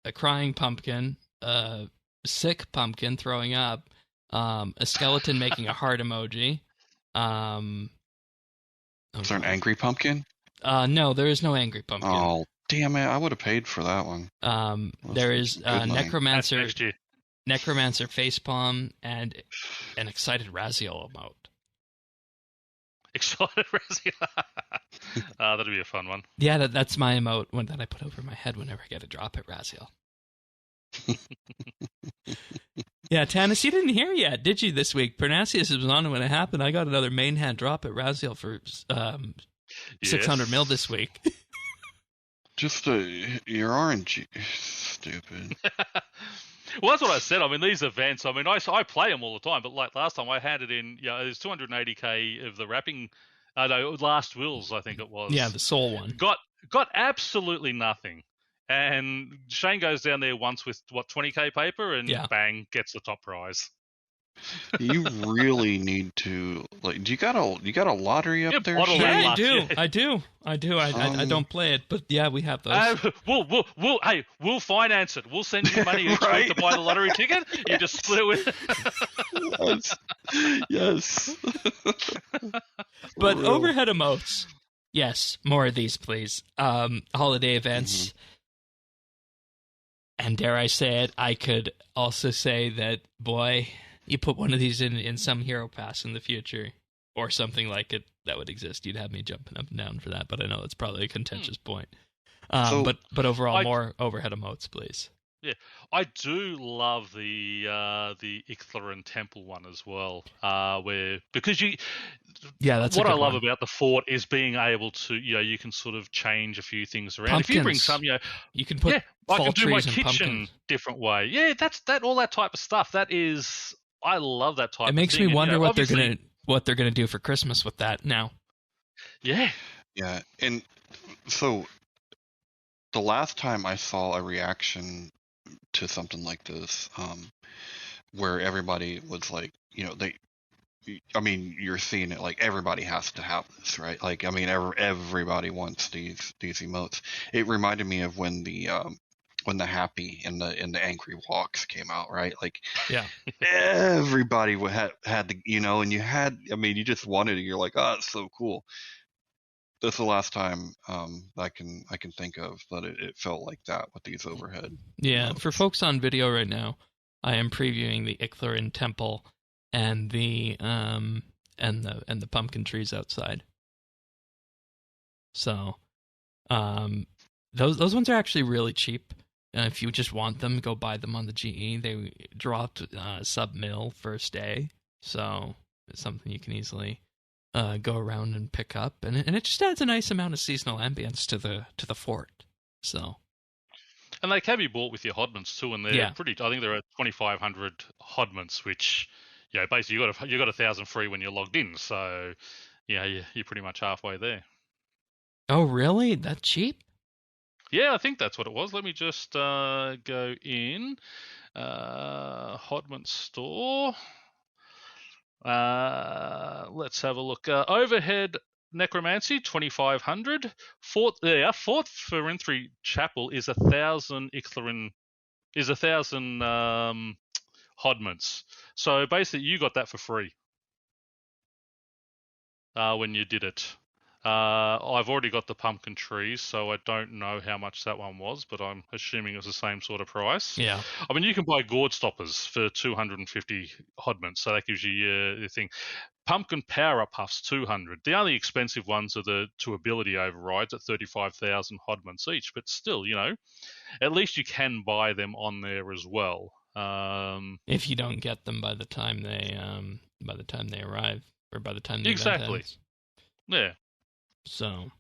[SPEAKER 1] a crying pumpkin, a sick pumpkin throwing up, a skeleton making a heart emoji.
[SPEAKER 2] Is there an angry pumpkin?
[SPEAKER 1] No, there is no angry pumpkin.
[SPEAKER 2] Oh, damn it. I would have paid for that one.
[SPEAKER 1] There is Necromancer facepalm and an excited Raziel emote.
[SPEAKER 3] Excited Raziel. That'd be a fun one.
[SPEAKER 1] Yeah, that's my emote that I put over my head whenever I get a drop at Raziel. Yeah, Tanis, you didn't hear yet, did you, this week? Pernasius was on when it happened. I got another main hand drop at Raziel for 600 mil this week.
[SPEAKER 2] Just your RNG. Stupid.
[SPEAKER 3] Well, that's what I said. I mean, these events, I play them all the time, but like last time I handed in, there's 280k of the wrapping, Last Wills, I think it was.
[SPEAKER 1] Yeah, the soul one.
[SPEAKER 3] Got absolutely nothing. And Shane goes down there once with 20k paper, and bang, gets the top prize.
[SPEAKER 2] You really need to do you got a lottery up there?
[SPEAKER 1] Yeah, I do. I don't play it, but yeah, we have those.
[SPEAKER 3] We'll finance it. We'll send you money each week to buy the lottery ticket. You just split it with.
[SPEAKER 2] Yes.
[SPEAKER 1] But overhead emotes. Yes, more of these, please. Holiday events. Mm-hmm. And dare I say it, I could also say that, boy, you put one of these in some hero pass in the future, or something like it that would exist, you'd have me jumping up and down for that, but I know it's probably a contentious point. But overall, more overhead emotes, please.
[SPEAKER 3] Yeah, I do love the Ictharian Temple one as well, because
[SPEAKER 1] that's
[SPEAKER 3] what
[SPEAKER 1] a
[SPEAKER 3] I
[SPEAKER 1] good
[SPEAKER 3] love
[SPEAKER 1] one.
[SPEAKER 3] about the fort is being able to, you can sort of change a few things around.
[SPEAKER 1] Pumpkins.
[SPEAKER 3] If you bring some,
[SPEAKER 1] you can put
[SPEAKER 3] I can do my
[SPEAKER 1] trees and
[SPEAKER 3] kitchen
[SPEAKER 1] pumpkins.
[SPEAKER 3] different way. Yeah, all that type of stuff. I love that type of thing.
[SPEAKER 1] It makes me wonder what they're gonna do for Christmas with that now.
[SPEAKER 3] Yeah.
[SPEAKER 2] Yeah, and so the last time I saw a reaction to something like this, where everybody was like, I mean, you're seeing it like everybody has to have this, right? Like, I mean, everybody wants these emotes. It reminded me of when the happy and the angry walks came out, right? Like,
[SPEAKER 1] yeah,
[SPEAKER 2] everybody had the, and you had, I mean, you just wanted it. You're like, oh, it's so cool. That's the last time I can think of that it felt like that with these overhead.
[SPEAKER 1] Yeah,
[SPEAKER 2] emotes.
[SPEAKER 1] for folks on video right now, I am previewing the Ictharian Temple and the pumpkin trees outside. So, those ones are actually really cheap. If you just want them, go buy them on the GE. They dropped sub-mil first day, so it's something you can easily go around and pick up, and it just adds a nice amount of seasonal ambience to the fort. So,
[SPEAKER 3] and they can be bought with your hodments too, and they're pretty. I think they're at 2,500 hodments, which basically you got 1,000 free when you're logged in. So you're pretty much halfway there.
[SPEAKER 1] Oh, really? That cheap?
[SPEAKER 3] Yeah, I think that's what it was. Let me just go in Hodman store. Let's have a look. Overhead Necromancy 2,500. Fort for Renthry Chapel is 1,000 Ictharian. Is 1,000 Hodments. So basically, you got that for free when you did it. I've already got the pumpkin trees, so I don't know how much that one was, but I'm assuming it was the same sort of price.
[SPEAKER 1] Yeah.
[SPEAKER 3] I mean, you can buy gourd stoppers for 250 hodments, so that gives you your thing. Pumpkin power up puffs 200. The only expensive ones are the 2 ability overrides at 35,000 hodments each, but still, at least you can buy them on there as well.
[SPEAKER 1] If you don't get them by the time they arrive, or by the time the
[SPEAKER 3] event
[SPEAKER 1] ends.
[SPEAKER 3] Yeah.
[SPEAKER 1] So,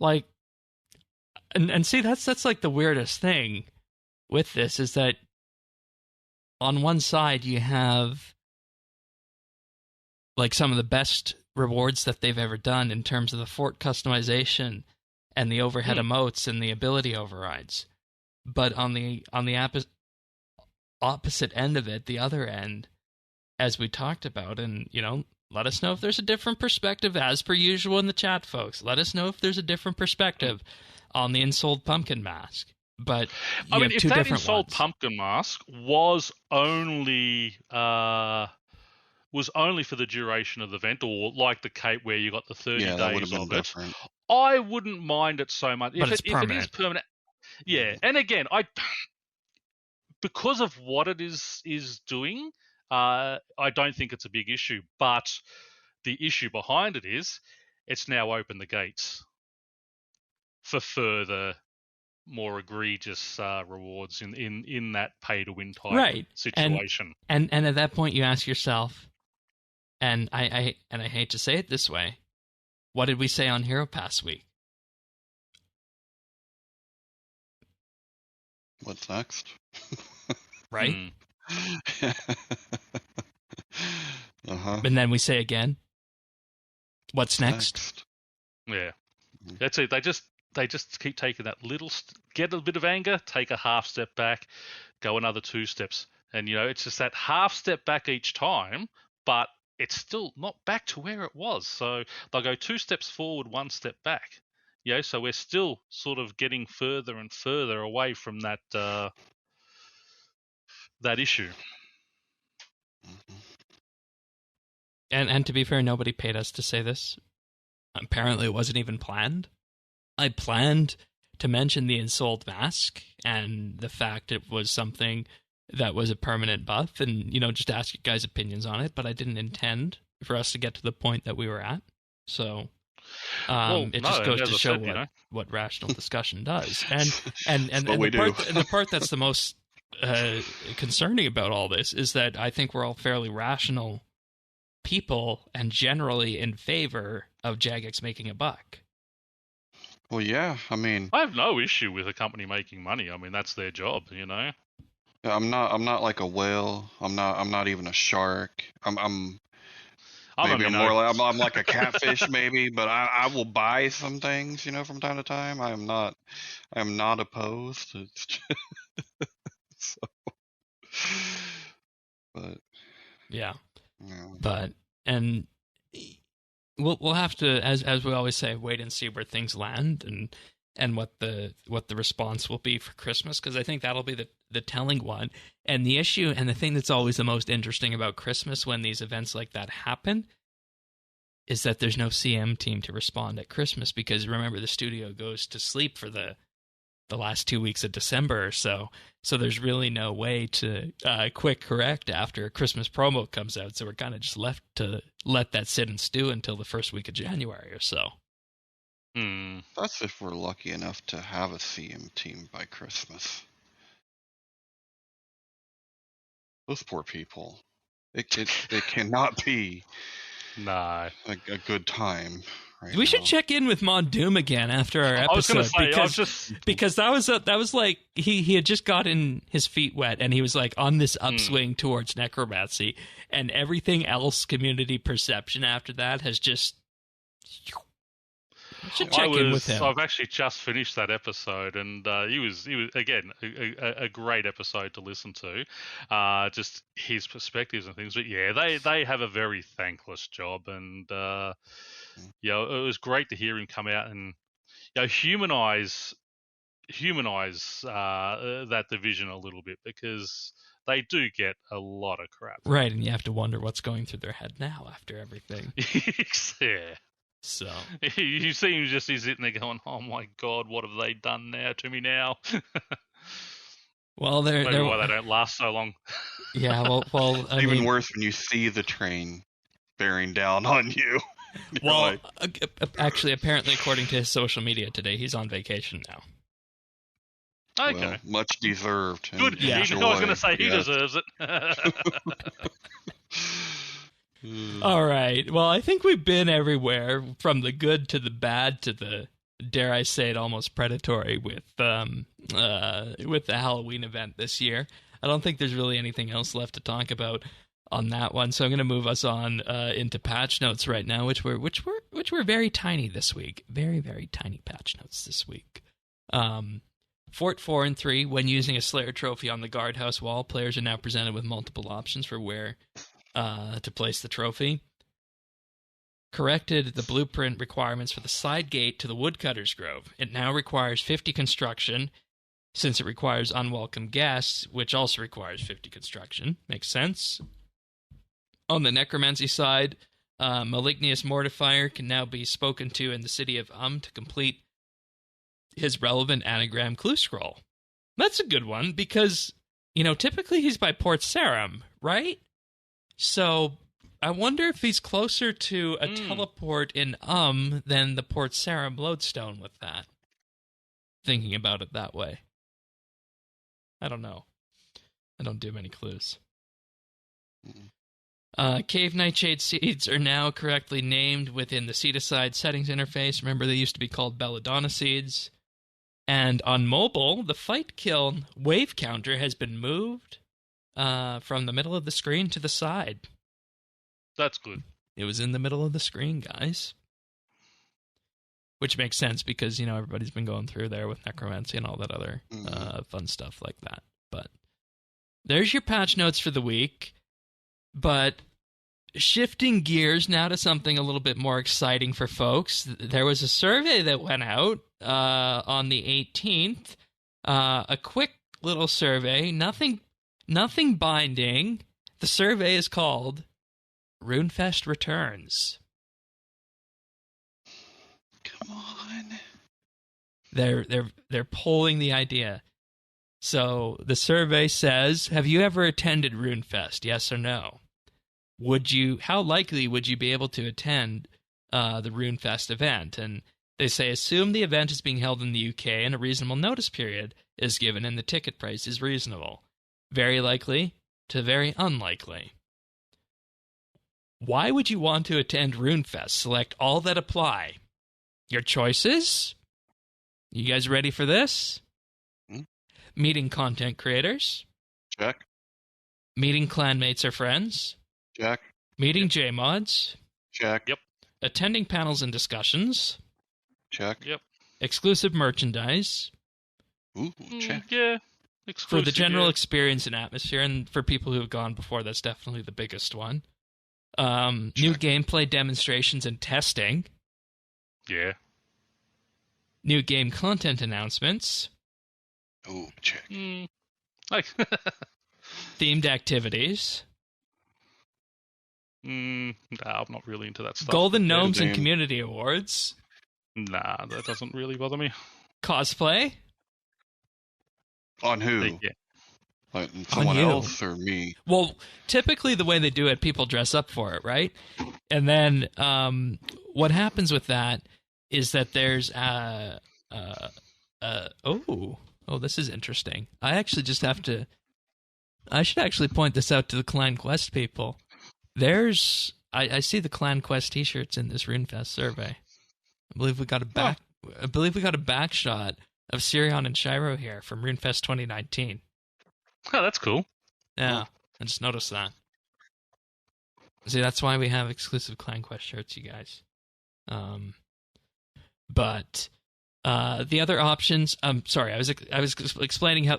[SPEAKER 1] like, and see, that's like the weirdest thing with this is that on one side you have like some of the best rewards that they've ever done in terms of the fort customization and the overhead emotes and the ability overrides, but on the opposite end of it, the other end, as we talked about, and let us know if there's a different perspective, as per usual in the chat, folks. Let us know if there's a different perspective on the Ensouled Pumpkin Mask. But I mean,
[SPEAKER 3] if that Ensouled Pumpkin Mask was only for the duration of the event, or like the Cape where you got the 30 days of it, I wouldn't mind it so much.
[SPEAKER 1] But if
[SPEAKER 3] it is permanent, yeah. And again, because of what it is doing. I don't think it's a big issue, but the issue behind it is it's now opened the gates for further, more egregious rewards in that pay-to-win type situation.
[SPEAKER 1] And at that point, you ask yourself, and I hate to say it this way, what did we say on Hero Pass week?
[SPEAKER 2] What's next?
[SPEAKER 1] Right?
[SPEAKER 2] Uh-huh.
[SPEAKER 1] And then we say again, what's next?
[SPEAKER 3] Yeah. That's it. They just keep taking that little, get a bit of anger, take a half step back, go another 2 steps. And, it's just that half step back each time, but it's still not back to where it was. So they'll go 2 steps forward, 1 step back. So we're still sort of getting further and further away from that that issue.
[SPEAKER 1] And to be fair, nobody paid us to say this. Apparently it wasn't even planned. I planned to mention the Ensouled Mask and the fact it was something that was a permanent buff and, just ask you guys' opinions on it, but I didn't intend for us to get to the point that we were at. So, It just goes to show what rational discussion does. And the part that's the most concerning about all this is that I think we're all fairly rational people and generally in favor of Jagex making a buck.
[SPEAKER 2] Well, yeah, I mean,
[SPEAKER 3] I have no issue with a company making money. I mean, that's their job, you know.
[SPEAKER 2] I'm not like a whale. I'm not even a shark. I'm like a catfish maybe, but I will buy some things, you know, from time to time. I am not opposed. So, but
[SPEAKER 1] yeah. But and we'll have to, as we always say, wait and see where things land and what the response will be for Christmas, because I think that'll be the telling one. And the issue and the thing that's always the most interesting about Christmas when these events like that happen is that there's no CM team to respond at Christmas, because remember, the studio goes to sleep for the last 2 weeks of December or so. So there's really no way to quick correct after a Christmas promo comes out. So we're kind of just left to let that sit and stew until the first week of January or so.
[SPEAKER 2] That's if we're lucky enough to have a CM team by Christmas. Those poor people. It cannot be a good time. Right
[SPEAKER 1] we should check in with Mon Doom again after our episode.
[SPEAKER 3] I was going to say,
[SPEAKER 1] because that was like he had just gotten his feet wet and he was like on this upswing towards necromancy, and everything else community perception after that has just. Should check in with him.
[SPEAKER 3] I've actually just finished that episode, and he was again a great episode to listen to. Just his perspectives and things, but yeah, they have a very thankless job, and it was great to hear him come out and humanize that division a little bit, because they do get a lot of crap.
[SPEAKER 1] Right, and you have to wonder what's going through their head now after everything.
[SPEAKER 3] Yeah.
[SPEAKER 1] So
[SPEAKER 3] you see him just sitting there going, "Oh my God, what have they done now to me now?"
[SPEAKER 1] Well, maybe
[SPEAKER 3] why they don't last so long.
[SPEAKER 1] Yeah, well,
[SPEAKER 2] even worse when you see the train bearing down on you.
[SPEAKER 1] Well, actually, apparently, according to his social media today, he's on vacation now.
[SPEAKER 3] Okay,
[SPEAKER 2] well, much deserved.
[SPEAKER 3] Good. Yeah, I was going to say he deserves it.
[SPEAKER 1] All right. Well, I think we've been everywhere, from the good to the bad to the, dare I say it, almost predatory with the Halloween event this year. I don't think there's really anything else left to talk about on that one, so I'm going to move us on into patch notes right now, which were very tiny this week. Very, very tiny patch notes this week. Fort 4 and 3, when using a Slayer trophy on the guardhouse wall, players are now presented with multiple options for where to place the trophy. Corrected the blueprint requirements for the side gate to the Woodcutter's Grove. It now requires 50 construction, since it requires unwelcome guests, which also requires 50 construction. Makes sense. On the necromancy side, Malignius Mortifier can now be spoken to in the city of to complete his relevant anagram clue scroll. That's a good one, because, typically he's by Port Sarim, right? So I wonder if he's closer to a teleport in than the Port Sarim lodestone with that. Thinking about it that way. I don't know. I don't do many clues. Cave Nightshade seeds are now correctly named within the seed-aside settings interface. Remember, they used to be called Belladonna seeds. And on mobile, the Fight Kiln wave counter has been moved from the middle of the screen to the side.
[SPEAKER 3] That's good.
[SPEAKER 1] It was in the middle of the screen, guys. Which makes sense because, everybody's been going through there with necromancy and all that other fun stuff like that. But there's your patch notes for the week. But shifting gears now to something a little bit more exciting for folks. There was a survey that went out on the 18th. A quick little survey. Nothing binding. The survey is called RuneFest Returns.
[SPEAKER 2] Come on.
[SPEAKER 1] They're polling the idea. So the survey says, have you ever attended RuneFest? Yes or no? How likely would you be able to attend the RuneFest event. And they say, assume the event is being held in the UK and a reasonable notice period is given and the ticket price is reasonable. Very likely to very unlikely. Why would you want to attend RuneFest? Select all that apply. Your choices? You guys ready for this? Meeting content creators.
[SPEAKER 2] Check.
[SPEAKER 1] Meeting clanmates or friends.
[SPEAKER 2] Check.
[SPEAKER 1] Meeting JMods.
[SPEAKER 2] Check.
[SPEAKER 3] Yep.
[SPEAKER 1] Attending panels and discussions.
[SPEAKER 2] Check.
[SPEAKER 3] Yep.
[SPEAKER 1] Exclusive merchandise.
[SPEAKER 2] Ooh, check.
[SPEAKER 3] Yeah.
[SPEAKER 1] For the general experience and atmosphere, and for people who have gone before, that's definitely the biggest one. New gameplay demonstrations and testing.
[SPEAKER 3] Yeah.
[SPEAKER 1] New game content announcements.
[SPEAKER 2] Ooh, check.
[SPEAKER 3] Like,
[SPEAKER 1] Themed activities.
[SPEAKER 3] nah, I'm not really into that stuff.
[SPEAKER 1] Golden Gnomes and Community Awards.
[SPEAKER 3] Nah, that doesn't really bother me.
[SPEAKER 1] Cosplay.
[SPEAKER 2] On who?
[SPEAKER 3] Yeah.
[SPEAKER 2] Like someone else or me?
[SPEAKER 1] Well, typically the way they do it, people dress up for it, right? And then what happens with that is that there's this is interesting. I should actually point this out to the Clan Quest people. I see the Clan Quest t-shirts in this RuneFest survey. I believe we got a back shot of Sirion and Shiro here from RuneFest 2019.
[SPEAKER 3] Oh, that's cool.
[SPEAKER 1] Yeah, I just noticed that. See, that's why we have exclusive Clan Quest shirts, you guys. But the other options. Sorry, I was explaining how.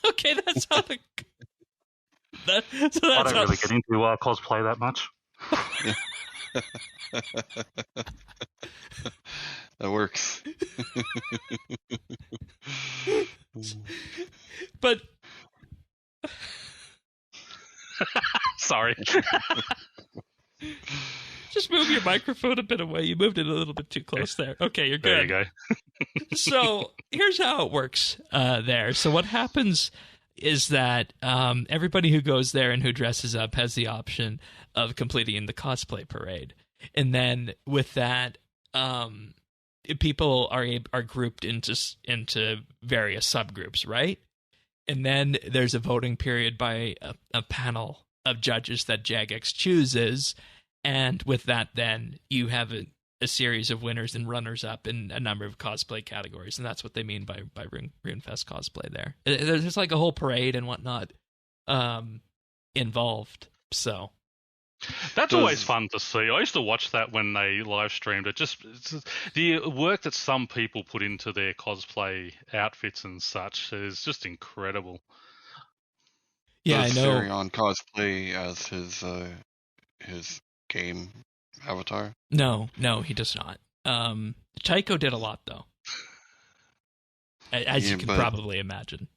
[SPEAKER 1] Okay, that's how the.
[SPEAKER 4] I don't really get into cosplay that much.
[SPEAKER 2] That works.
[SPEAKER 1] But
[SPEAKER 3] sorry.
[SPEAKER 1] Just move your microphone a bit away. You moved it a little bit too close there. Okay, you're good.
[SPEAKER 3] There you go.
[SPEAKER 1] So here's how it works there. So what happens is that everybody who goes there and who dresses up has the option of completing the cosplay parade. And then with that, people are grouped into various subgroups, right? And then there's a voting period by a panel of judges that Jagex chooses. And with that, then you have a series of winners and runners-up in a number of cosplay categories. And that's what they mean by RuneFest cosplay there. There's like a whole parade and whatnot involved. So
[SPEAKER 3] that's always fun to see. I used to watch that when they live streamed it. It's the work that some people put into their cosplay outfits and such is just incredible.
[SPEAKER 1] Yeah, I know.
[SPEAKER 2] Sirion cosplay as his game avatar?
[SPEAKER 1] No, he does not. Tycho did a lot, though. As you can probably imagine.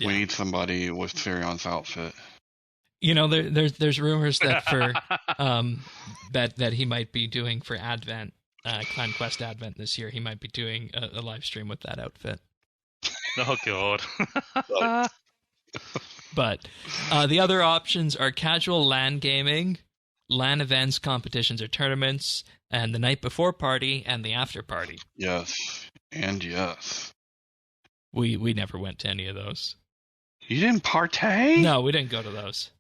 [SPEAKER 2] We need somebody with Sirion's outfit.
[SPEAKER 1] You know, there's rumors that for that he might be doing for Advent, Clan Quest Advent this year, he might be doing a live stream with that outfit.
[SPEAKER 3] Oh God.
[SPEAKER 1] But the other options are casual LAN gaming, LAN events, competitions, or tournaments, and the night before party and the after party.
[SPEAKER 2] Yes, and yes.
[SPEAKER 1] We never went to any of those.
[SPEAKER 2] You didn't partake?
[SPEAKER 1] No, we didn't go to those.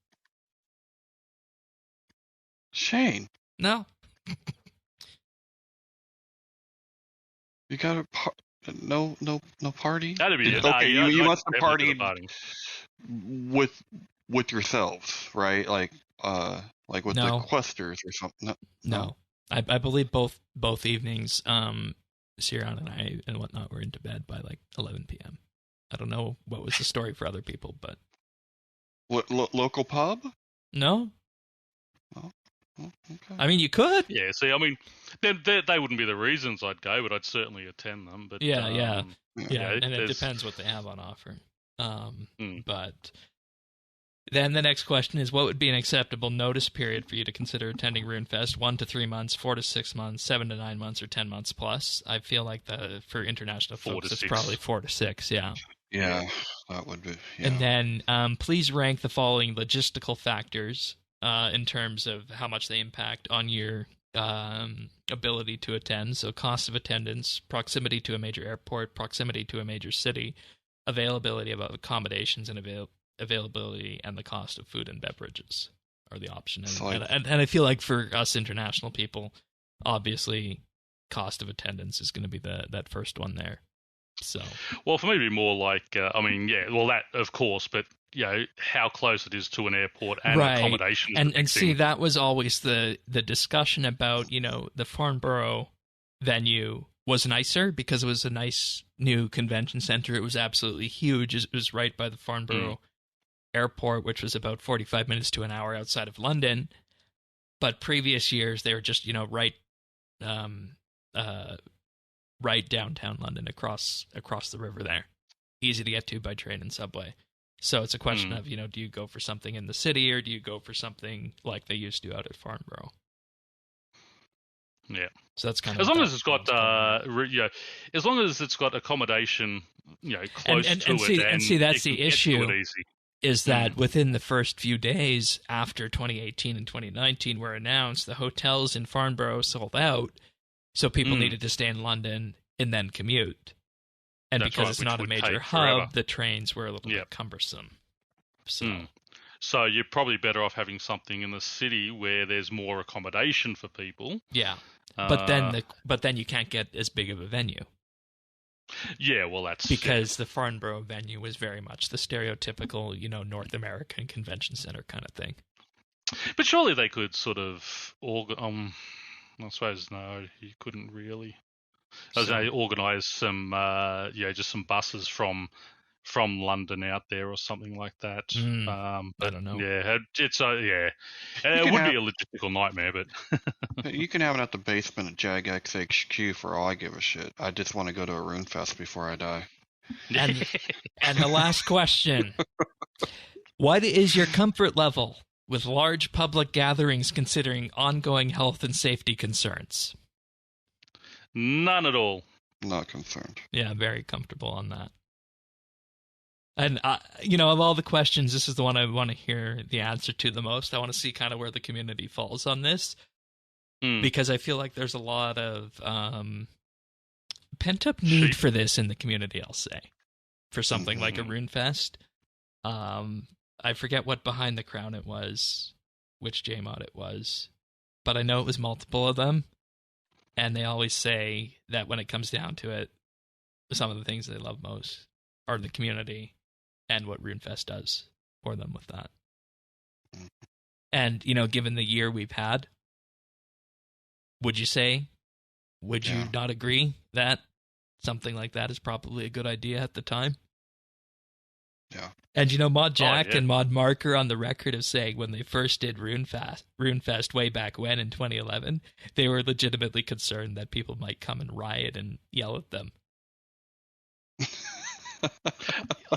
[SPEAKER 2] Shane.
[SPEAKER 1] No.
[SPEAKER 2] You got a no party?
[SPEAKER 3] That'd be it.
[SPEAKER 2] Okay, you must have
[SPEAKER 3] partied
[SPEAKER 2] with yourselves, right? Like with the questers or something.
[SPEAKER 1] No. I believe both evenings, Sirion and I and whatnot were into bed by like 11 p.m. I don't know what was the story for other people, but
[SPEAKER 2] what local pub?
[SPEAKER 1] No.
[SPEAKER 2] Oh, okay.
[SPEAKER 1] I mean, you could.
[SPEAKER 3] Yeah. See, I mean, they wouldn't be the reasons I'd go, but I'd certainly attend them. But
[SPEAKER 1] yeah, and it depends what they have on offer.
[SPEAKER 3] Mm.
[SPEAKER 1] But then the next question is, what would be an acceptable notice period for you to consider attending RuneFest? 1 to 3 months, 4 to 6 months, 7 to 9 months, or 10 months plus? I feel like for international folks, it's probably 4 to 6. Yeah.
[SPEAKER 2] Yeah, That would be, yeah.
[SPEAKER 1] And then please rank the following logistical factors in terms of how much they impact on your ability to attend. So cost of attendance, proximity to a major airport, proximity to a major city, availability of accommodations, and availability and the cost of food and beverages are the option. And I feel like for us international people, obviously cost of attendance is going to be that first one there. So,
[SPEAKER 3] well, for me, it'd be more like, that of course, but how close it is to an airport and accommodation.
[SPEAKER 1] And see, that was always the discussion about, the Farnborough venue was nicer because it was a nice new convention center. It was absolutely huge. It was right by the Farnborough airport, which was about 45 minutes to an hour outside of London. But previous years, they were just, right downtown London, across the river there. Easy to get to by train and subway. So it's a question of, do you go for something in the city or do you go for something like they used to out at Farnborough?
[SPEAKER 3] Yeah.
[SPEAKER 1] So that's kind of
[SPEAKER 3] as long as it's got as long as it's got accommodation, close to it. And see,
[SPEAKER 1] that's the issue. Is that within the first few days after 2018 and 2019 were announced, the hotels in Farnborough sold out. So people needed to stay in London and then commute. And because it's not a major hub, the trains were a little bit cumbersome.
[SPEAKER 3] So you're probably better off having something in the city where there's more accommodation for people.
[SPEAKER 1] Yeah. But then you can't get as big of a venue.
[SPEAKER 3] Yeah, well, that's...
[SPEAKER 1] Because the Farnborough venue was very much the stereotypical, North American convention center kind of thing.
[SPEAKER 3] But surely they could sort of... I suppose no, you couldn't really. I was going to organise some, just some buses from London out there or something like that.
[SPEAKER 1] But, I don't know.
[SPEAKER 3] Yeah, it's it would be a logistical nightmare, but
[SPEAKER 2] you can have it at the basement at JagX HQ for all I give a shit. I just want to go to a RuneFest before I die.
[SPEAKER 1] And the last question: what is your comfort level with large public gatherings considering ongoing health and safety concerns?
[SPEAKER 3] None at all.
[SPEAKER 2] Not concerned.
[SPEAKER 1] Yeah, very comfortable on that. And, of all the questions, this is the one I want to hear the answer to the most. I want to see kind of where the community falls on this. Because I feel like there's a lot of pent-up need for this in the community, I'll say. For something like a RuneFest. I forget what Behind the Crown it was, which JMod it was, but I know it was multiple of them, and they always say that when it comes down to it, some of the things they love most are the community and what RuneFest does for them with that. And, given the year we've had, would you not agree that something like that is probably a good idea at the time?
[SPEAKER 2] Yeah.
[SPEAKER 1] And Mod Jack and Mod Mark are on the record of saying when they first did RuneFest way back when in 2011, they were legitimately concerned that people might come and riot and yell at them.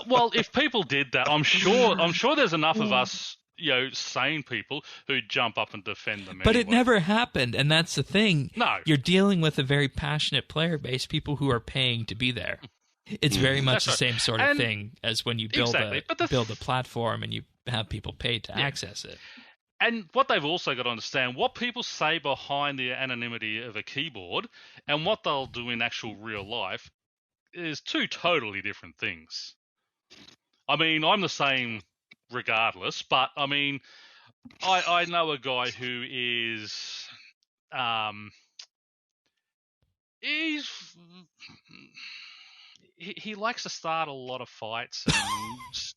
[SPEAKER 3] Well, if people did that, I'm sure there's enough of us, sane people who jump up and defend them.
[SPEAKER 1] But anyway. It never happened, and that's the thing.
[SPEAKER 3] No.
[SPEAKER 1] You're dealing with a very passionate player base, people who are paying to be there. It's very much the same sort of thing as when you build a platform and you have people pay to access it.
[SPEAKER 3] And what they've also got to understand, what people say behind the anonymity of a keyboard and what they'll do in actual real life is two totally different things. I mean, I'm the same regardless, but I mean, I know a guy who is he likes to start a lot of fights and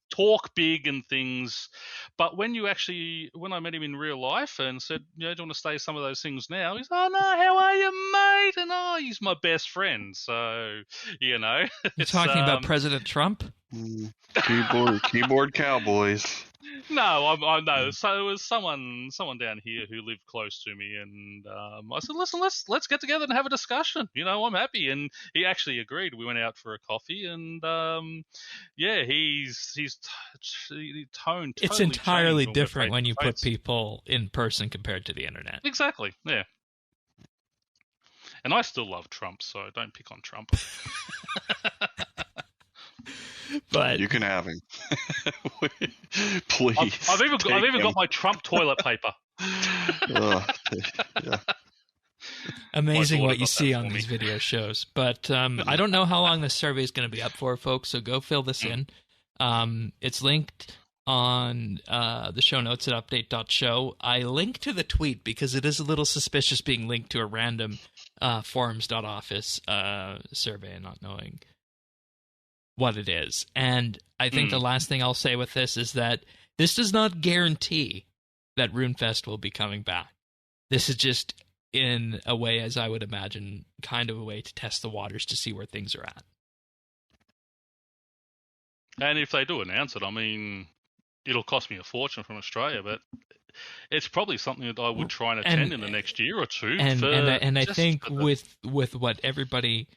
[SPEAKER 3] talk big and things. But when I met him in real life and said, do you want to say some of those things now? He's, oh, no, how are you, mate? And, he's my best friend. So,
[SPEAKER 1] You're talking about President Trump?
[SPEAKER 2] Keyboard cowboys.
[SPEAKER 3] No, I no. So it was someone down here who lived close to me, and I said, "Listen, let's get together and have a discussion. I'm happy." And he actually agreed. We went out for a coffee, and he's tone.
[SPEAKER 1] It's entirely different when you put people in person compared to the internet.
[SPEAKER 3] Exactly. Yeah. And I still love Trump, so don't pick on Trump.
[SPEAKER 1] But
[SPEAKER 2] you can have him. Please.
[SPEAKER 3] I've even got my Trump toilet paper.
[SPEAKER 2] Yeah.
[SPEAKER 1] Amazing what you see on these video shows. But I don't know how long this survey is going to be up for, folks, so go fill this in. It's linked on the show notes at update.show. I link to the tweet because it is a little suspicious being linked to a random forums.office survey and not knowing what it is. And I think the last thing I'll say with this is that this does not guarantee that RuneFest will be coming back. This is just, in a way, as I would imagine, kind of a way to test the waters to see where things are at.
[SPEAKER 3] And if they do announce it, I mean, it'll cost me a fortune from Australia, but it's probably something that I would try and attend in the next year or two.
[SPEAKER 1] And I think with what everybody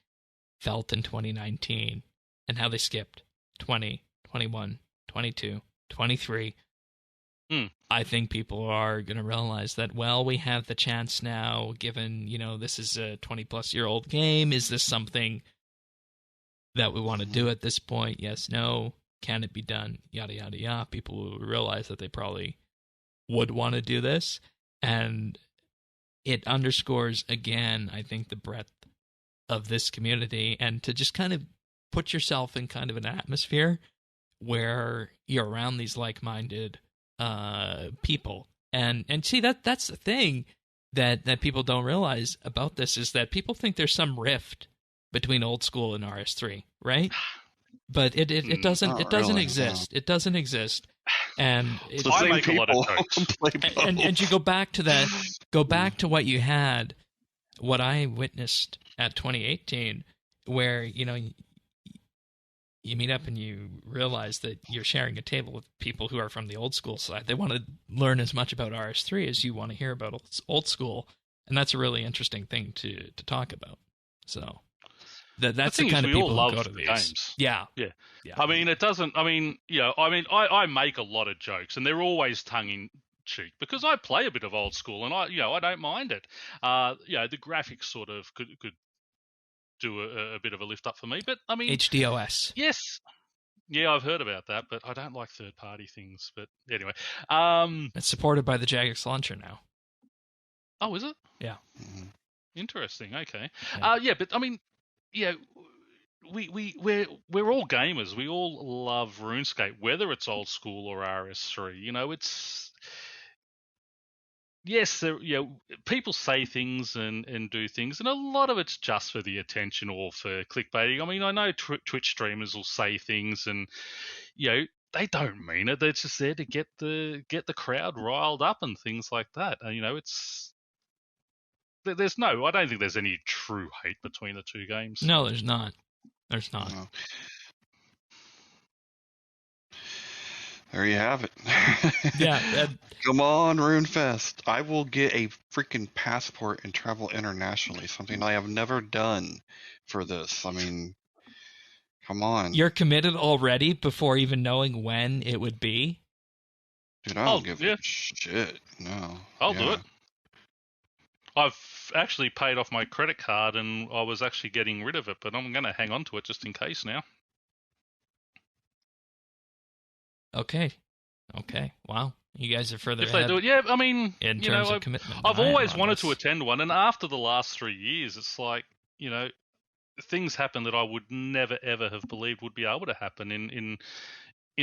[SPEAKER 1] felt in 2019 and how they skipped 20, 21, 22, 23, I think people are going to realize that, well, we have the chance now, given, this is a 20-plus-year-old game. Is this something that we want to do at this point? Yes, no. Can it be done? Yada, yada, yada. People will realize that they probably would want to do this. And it underscores, again, I think, the breadth of this community, and to just kind of put yourself in kind of an atmosphere where you're around these like-minded people. And see, that's the thing that people don't realize about this, is that people think there's some rift between old school and RS3, right? But it doesn't
[SPEAKER 2] really,
[SPEAKER 1] exist.
[SPEAKER 2] No.
[SPEAKER 1] It doesn't exist. And
[SPEAKER 3] I make a lot of jokes.
[SPEAKER 1] and you go back to that, what you had, what I witnessed at 2018, where you meet up and you realize that you're sharing a table with people who are from the old school side. They want to learn as much about RS3 as you want to hear about old school, and that's a really interesting thing to talk about. So that's the kind of people who go to these
[SPEAKER 3] games.
[SPEAKER 1] Yeah.
[SPEAKER 3] I mean, it doesn't. I mean, I make a lot of jokes, and they're always tongue in cheek because I play a bit of old school, and I don't mind it. The graphics sort of could do a bit of a lift up for me, but I mean,
[SPEAKER 1] HDOS.
[SPEAKER 3] Yes. Yeah, I've heard about that, but I don't like third-party things. But anyway,
[SPEAKER 1] it's supported by the Jagex launcher now.
[SPEAKER 3] Oh, is it?
[SPEAKER 1] Yeah.
[SPEAKER 3] Interesting. Okay.
[SPEAKER 1] Yeah.
[SPEAKER 3] But I mean, we're all gamers. We all love RuneScape, whether it's old school or RS3. It's yes, people say things and do things, and a lot of it's just for the attention or for clickbaiting. I mean, I know Twitch streamers will say things, and they don't mean it. They're just there to get the crowd riled up and things like that. And it's I don't think there's any true hate between the two games.
[SPEAKER 1] No, there's not. There's not.
[SPEAKER 2] No. There you have it.
[SPEAKER 1] Yeah.
[SPEAKER 2] Come on, RuneFest. I will get a freaking passport and travel internationally, something I have never done for this. I mean, come on.
[SPEAKER 1] You're committed already before even knowing when it would be?
[SPEAKER 2] Dude, I don't give a shit. No.
[SPEAKER 3] I'll do it. I've actually paid off my credit card, and I was actually getting rid of it, but I'm going to hang on to it just in case now.
[SPEAKER 1] Okay. Wow. You guys are further
[SPEAKER 3] if
[SPEAKER 1] ahead.
[SPEAKER 3] They do it, yeah. I mean,
[SPEAKER 1] in terms of commitment.
[SPEAKER 3] I've always wanted to attend one, and after the last 3 years, it's like things happen that I would never ever have believed would be able to happen in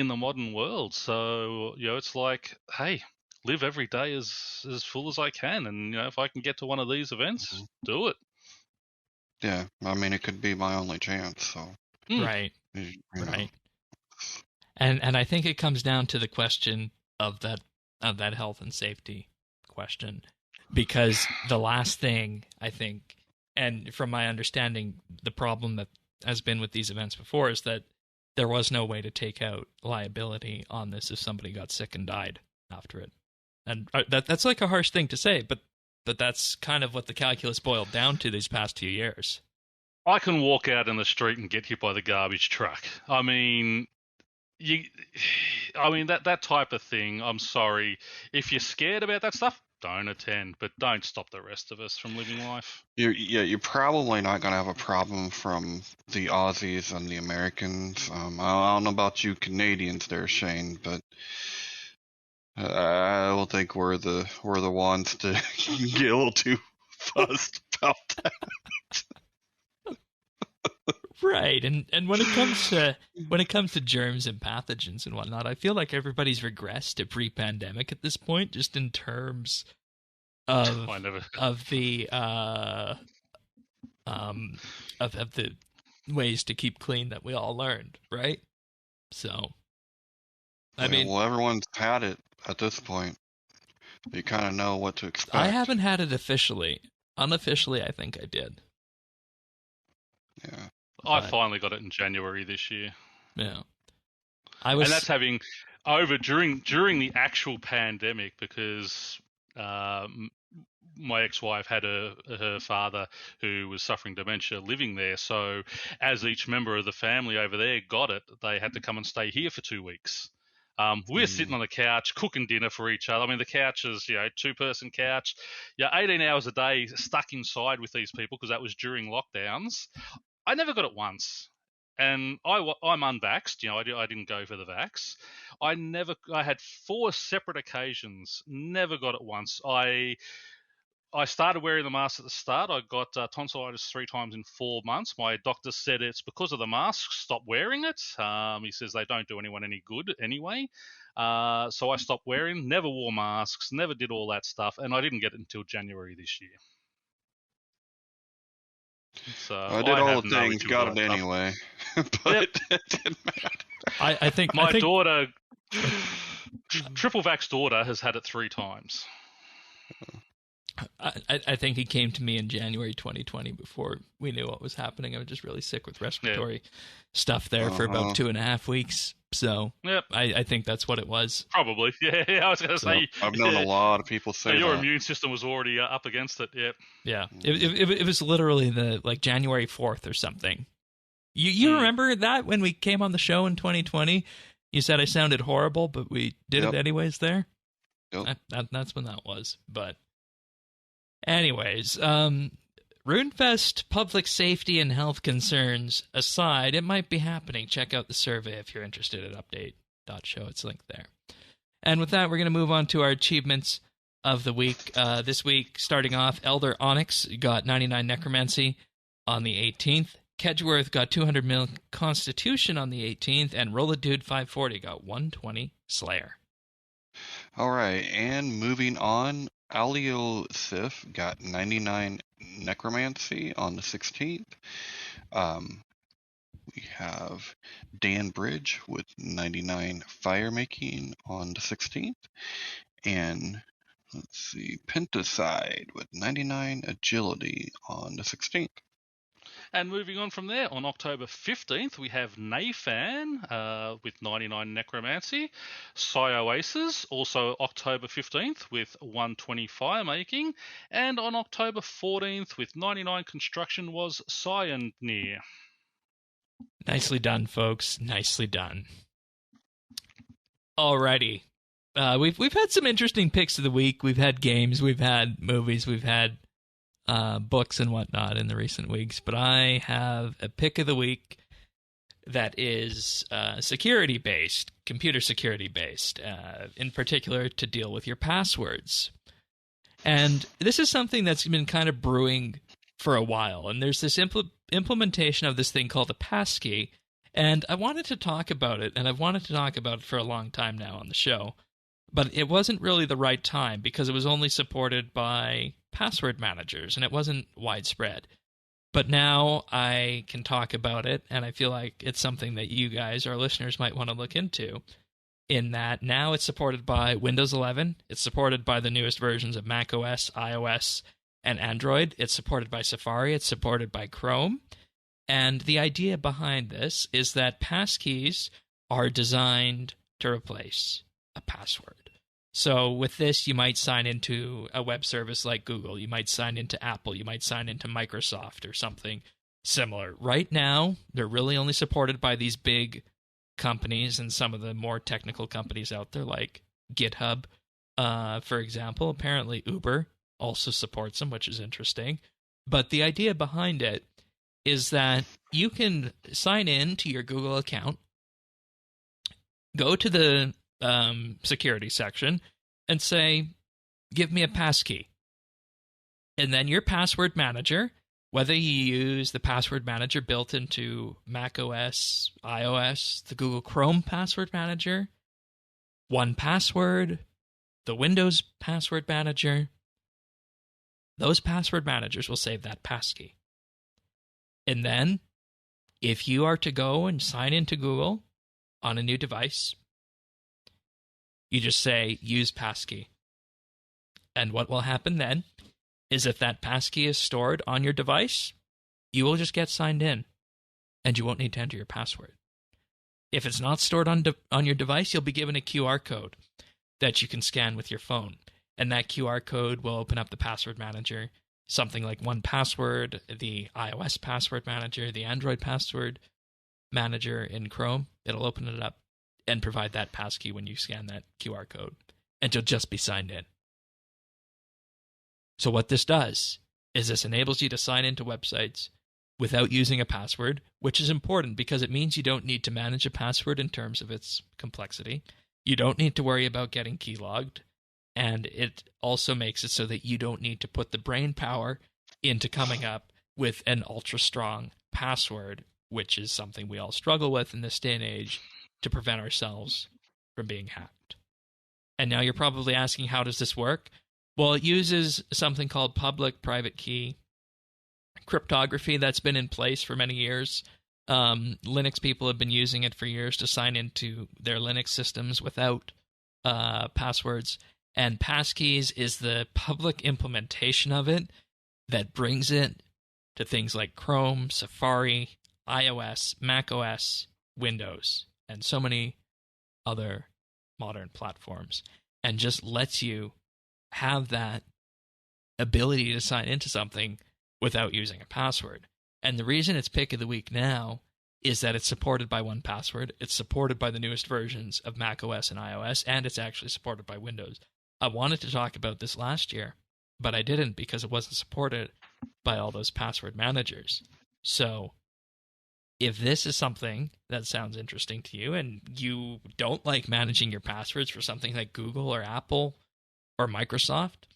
[SPEAKER 3] the modern world. So it's like, hey, live every day as full as I can, and if I can get to one of these events, do it.
[SPEAKER 2] Yeah, I mean, it could be my only chance. So
[SPEAKER 1] right. And I think it comes down to the question of that health and safety question, because the last thing, I think, and from my understanding, the problem that has been with these events before is that there was no way to take out liability on this if somebody got sick and died after it. And that's like a harsh thing to say, but that's kind of what the calculus boiled down to these past 2 years.
[SPEAKER 3] I can walk out in the street and get hit by the garbage truck. I mean, that type of thing. I'm sorry, if you're scared about that stuff, don't attend, but don't stop the rest of us from living life.
[SPEAKER 2] You're probably not going to have a problem from the Aussies and the Americans. I don't know about you Canadians there, Shane, but I don't think we're the ones to get a little too fussed about that.
[SPEAKER 1] Right, and when it comes to germs and pathogens and whatnot, I feel like everybody's regressed to pre-pandemic at this point, just in terms of the ways to keep clean that we all learned, right? So, I mean,
[SPEAKER 2] well, everyone's had it at this point. You kind of know what to expect.
[SPEAKER 1] I haven't had it officially. Unofficially, I think I did.
[SPEAKER 2] Yeah.
[SPEAKER 3] I finally got it in January this year.
[SPEAKER 1] Yeah,
[SPEAKER 3] and that's having during the actual pandemic, because my ex-wife had her father who was suffering dementia living there. So as each member of the family over there got it, they had to come and stay here for 2 weeks. We're sitting on the couch cooking dinner for each other. I mean, the couch is, 2-person couch. 18 hours a day stuck inside with these people because that was during lockdowns. I never got it once, and I'm unvaxxed. I didn't go for the vax. I had 4 separate occasions. Never got it once. I started wearing the mask at the start. I got tonsillitis 3 times in 4 months. My doctor said it's because of the mask. Stop wearing it. He says they don't do anyone any good anyway. So I stopped wearing. Never wore masks. Never did all that stuff, and I didn't get it until January this year. So
[SPEAKER 2] I did all the things, got it anyway, but it didn't matter.
[SPEAKER 1] I think
[SPEAKER 3] my daughter, triple vax daughter, has had it 3 times.
[SPEAKER 1] I think he came to me in January 2020 before we knew what was happening. I was just really sick with respiratory stuff there for about 2.5 weeks. So I think that's what it was.
[SPEAKER 3] Probably. Yeah, I was going to say.
[SPEAKER 2] I've known a lot of people say
[SPEAKER 3] your immune system was already up against it. Yep.
[SPEAKER 1] Yeah. It was literally January 4th or something. You remember that when we came on the show in 2020? You said I sounded horrible, but we did it anyways there?
[SPEAKER 2] Yep.
[SPEAKER 1] That's when that was. But anyways, RuneFest public safety and health concerns aside, it might be happening. Check out the survey if you're interested at update.show. It's linked there. And with that, we're going to move on to our achievements of the week. This week, starting off, Elder Onyx got 99 Necromancy on the 18th. Kedgeworth got 200 mil Constitution on the 18th. And Roll a Dude 540 got 120 Slayer.
[SPEAKER 2] All right, and moving on, Alio Sif got 99 Necromancy on the 16th. We have Dan Bridge with 99 Firemaking on the 16th. And let's see, Pentaside with 99 Agility on the 16th.
[SPEAKER 3] And moving on from there, on October 15th, we have Nayfan with 99 Necromancy. Oasis, also October 15th, with 120 Firemaking. And on October 14th, with 99 Construction, was Cyanir.
[SPEAKER 1] Nicely done, folks. Nicely done. Alrighty. We've had some interesting picks of the week. We've had games, we've had movies, we've had books and whatnot in the recent weeks, but I have a pick of the week that is security-based, computer security-based, in particular to deal with your passwords. And this is something that's been kind of brewing for a while, and there's this implementation of this thing called a passkey, and I wanted to talk about it, and I've wanted to talk about it for a long time now on the show, but it wasn't really the right time because it was only supported by password managers, and it wasn't widespread. But now I can talk about it, and I feel like it's something that you guys, our listeners, might want to look into, in that now it's supported by Windows 11, it's supported by the newest versions of macOS, iOS, and Android, it's supported by Safari, it's supported by Chrome, and the idea behind this is that passkeys are designed to replace a password. So with this, you might sign into a web service like Google. You might sign into Apple. You might sign into Microsoft or something similar. Right now, they're really only supported by these big companies and some of the more technical companies out there like GitHub For example, apparently Uber also supports them, which is interesting. But the idea behind it is that you can sign in to your Google account, go to the security section, and say, give me a passkey. And then your password manager, whether you use the password manager built into macOS, iOS, the Google Chrome password manager, 1Password, the Windows password manager, those password managers will save that passkey. And then, if you are to go and sign into Google on a new device, you just say, use passkey. And what will happen then is if that passkey is stored on your device, you will just get signed in, and you won't need to enter your password. If it's not stored on your device, you'll be given a QR code that you can scan with your phone. And that QR code will open up the password manager, something like 1Password, the iOS password manager, the Android password manager in Chrome. It'll open it up and provide that passkey when you scan that QR code. And you'll just be signed in. So what this does is this enables you to sign into websites without using a password, which is important because it means you don't need to manage a password in terms of its complexity. You don't need to worry about getting keylogged. And it also makes it so that you don't need to put the brain power into coming up with an ultra-strong password, which is something we all struggle with in this day and age to prevent ourselves from being hacked. And now you're probably asking, how does this work? Well, it uses something called public-private key cryptography that's been in place for many years. Linux people have been using it for years to sign into their Linux systems without passwords. And Passkeys is the public implementation of it that brings it to things like Chrome, Safari, iOS, macOS, Windows, and so many other modern platforms, and just lets you have that ability to sign into something without using a password. And the reason it's pick of the week now is that it's supported by 1Password, it's supported by the newest versions of macOS and iOS, and it's actually supported by Windows. I wanted to talk about this last year, but I didn't because it wasn't supported by all those password managers. So if this is something that sounds interesting to you and you don't like managing your passwords for something like Google or Apple or Microsoft,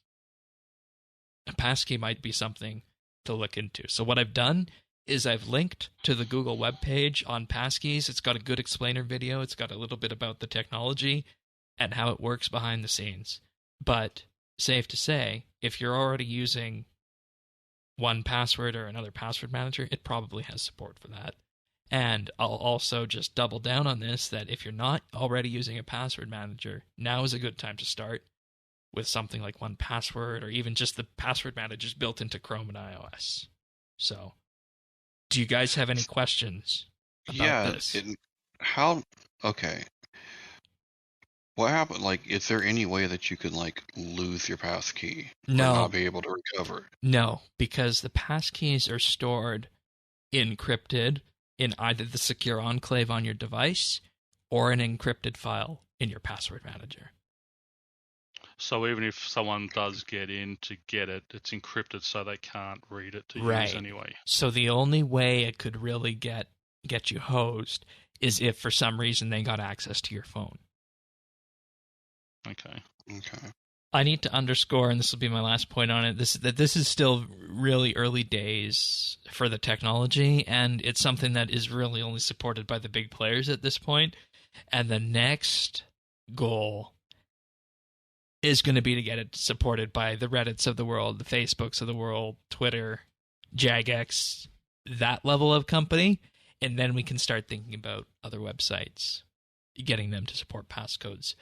[SPEAKER 1] a passkey might be something to look into. So what I've done is I've linked to the Google webpage on Passkeys. It's got a good explainer video. It's got a little bit about the technology and how it works behind the scenes. But safe to say, if you're already using 1Password or another password manager, it probably has support for that. And I'll also just double down on this, that if you're not already using a password manager, now is a good time to start with something like 1Password or even just the password managers built into Chrome and iOS. So, do you guys have any questions about this?
[SPEAKER 2] Okay. What happened? Like, is there any way that you can, like, lose your passkey?
[SPEAKER 1] No.
[SPEAKER 2] Or not be able to recover it?
[SPEAKER 1] No, because the passkeys are stored encrypted in either the secure enclave on your device or an encrypted file in your password manager.
[SPEAKER 3] So even if someone does get in to get it, it's encrypted so they can't read it to use anyway.
[SPEAKER 1] So the only way it could really get you hosed is if for some reason they got access to your phone.
[SPEAKER 3] Okay.
[SPEAKER 1] I need to underscore, and this will be my last point on it, that this is still really early days for the technology, and it's something that is really only supported by the big players at this point. And the next goal is going to be to get it supported by the Reddits of the world, the Facebooks of the world, Twitter, Jagex, that level of company, and then we can start thinking about other websites, getting them to support passcodes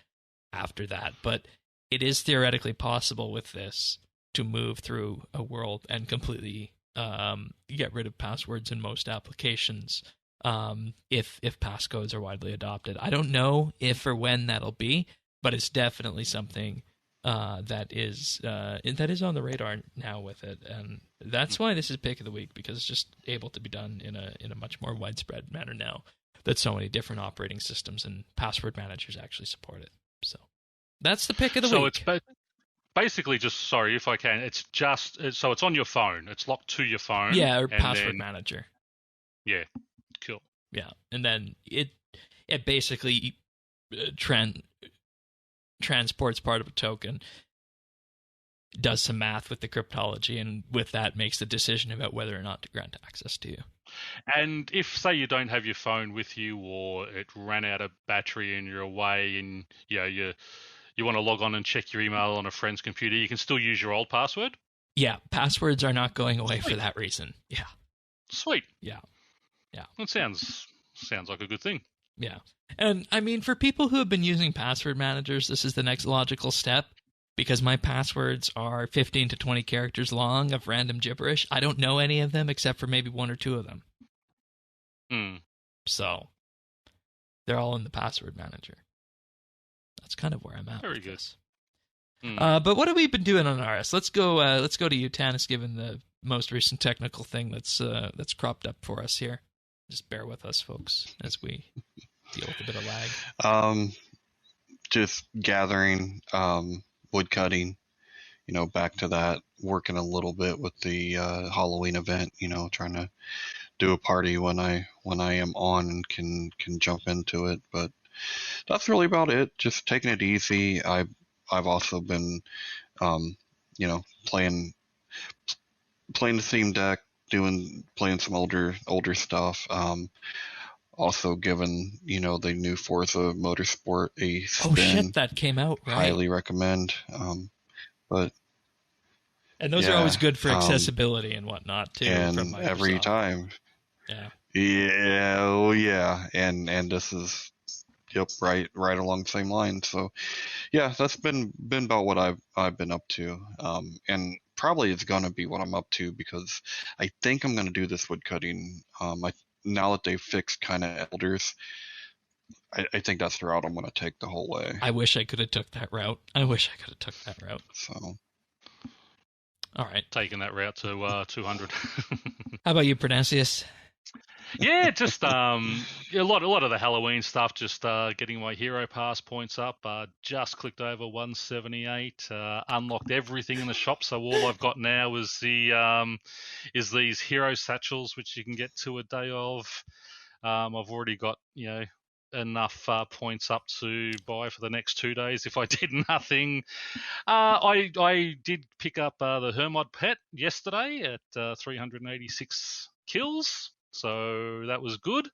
[SPEAKER 1] after that. But it is theoretically possible with this to move through a world and completely get rid of passwords in most applications if passcodes are widely adopted. I don't know if or when that'll be, but it's definitely something that is on the radar now with it, and that's why this is pick of the week, because it's just able to be done in a much more widespread manner now that so many different operating systems and password managers actually support it. So That's the pick of the
[SPEAKER 3] so
[SPEAKER 1] week.
[SPEAKER 3] it's basically just, sorry if I can, it's just, so it's on your phone. It's locked to your phone.
[SPEAKER 1] Yeah, or password manager.
[SPEAKER 3] Yeah, cool.
[SPEAKER 1] Yeah, and then it basically transports part of a token, does some math with the cryptology, and with that makes the decision about whether or not to grant access to you.
[SPEAKER 3] And if, say, you don't have your phone with you, or it ran out of battery and you're away, and you want to log on and check your email on a friend's computer, you can still use your old password?
[SPEAKER 1] Yeah, passwords are not going away for that reason. Yeah.
[SPEAKER 3] Sweet.
[SPEAKER 1] Yeah. Yeah.
[SPEAKER 3] That sounds like a good thing.
[SPEAKER 1] Yeah. And, I mean, for people who have been using password managers, this is the next logical step, because my passwords are 15 to 20 characters long of random gibberish. I don't know any of them except for maybe one or two of them. So, they're all in the password manager. That's kind of where I'm at.
[SPEAKER 3] Very good.
[SPEAKER 1] But what have we been doing on RS? Let's go to you, Tanis, given the most recent technical thing that's cropped up for us here. Just bear with us, folks, as we deal with a bit of lag.
[SPEAKER 2] Just gathering, wood cutting, back to that, working a little bit with the Halloween event, trying to do a party when I am on and can jump into it. But that's really about it. Just taking it easy. I've also been, playing the theme deck, playing some older stuff. Also given, the new Forza Motorsport a spin.
[SPEAKER 1] Oh shit, that came out, right?
[SPEAKER 2] Highly recommend. And
[SPEAKER 1] those are always good for accessibility and whatnot too.
[SPEAKER 2] And
[SPEAKER 1] from Microsoft.
[SPEAKER 2] Every time.
[SPEAKER 1] Yeah.
[SPEAKER 2] Yeah, oh yeah. And this is right along the same line. So yeah, that's been about what I've been up to. And probably it's gonna be what I'm up to, because I think I'm gonna do this wood cutting. Now that they've fixed kind of elders, I think that's the route I'm going to take the whole way.
[SPEAKER 1] I wish I could have took that route.
[SPEAKER 2] So,
[SPEAKER 1] all right,
[SPEAKER 3] taking that route to 200.
[SPEAKER 1] How about you, Pronacius?
[SPEAKER 3] Yeah, just a lot of the Halloween stuff. Just getting my hero pass points up. Just clicked over 178. Unlocked everything in the shop. So all I've got now is these hero satchels, which you can get 2 a day of. I've already got enough points up to buy for the next 2 days if I did nothing. I did pick up the Hermod pet yesterday at 386 kills. So that was good.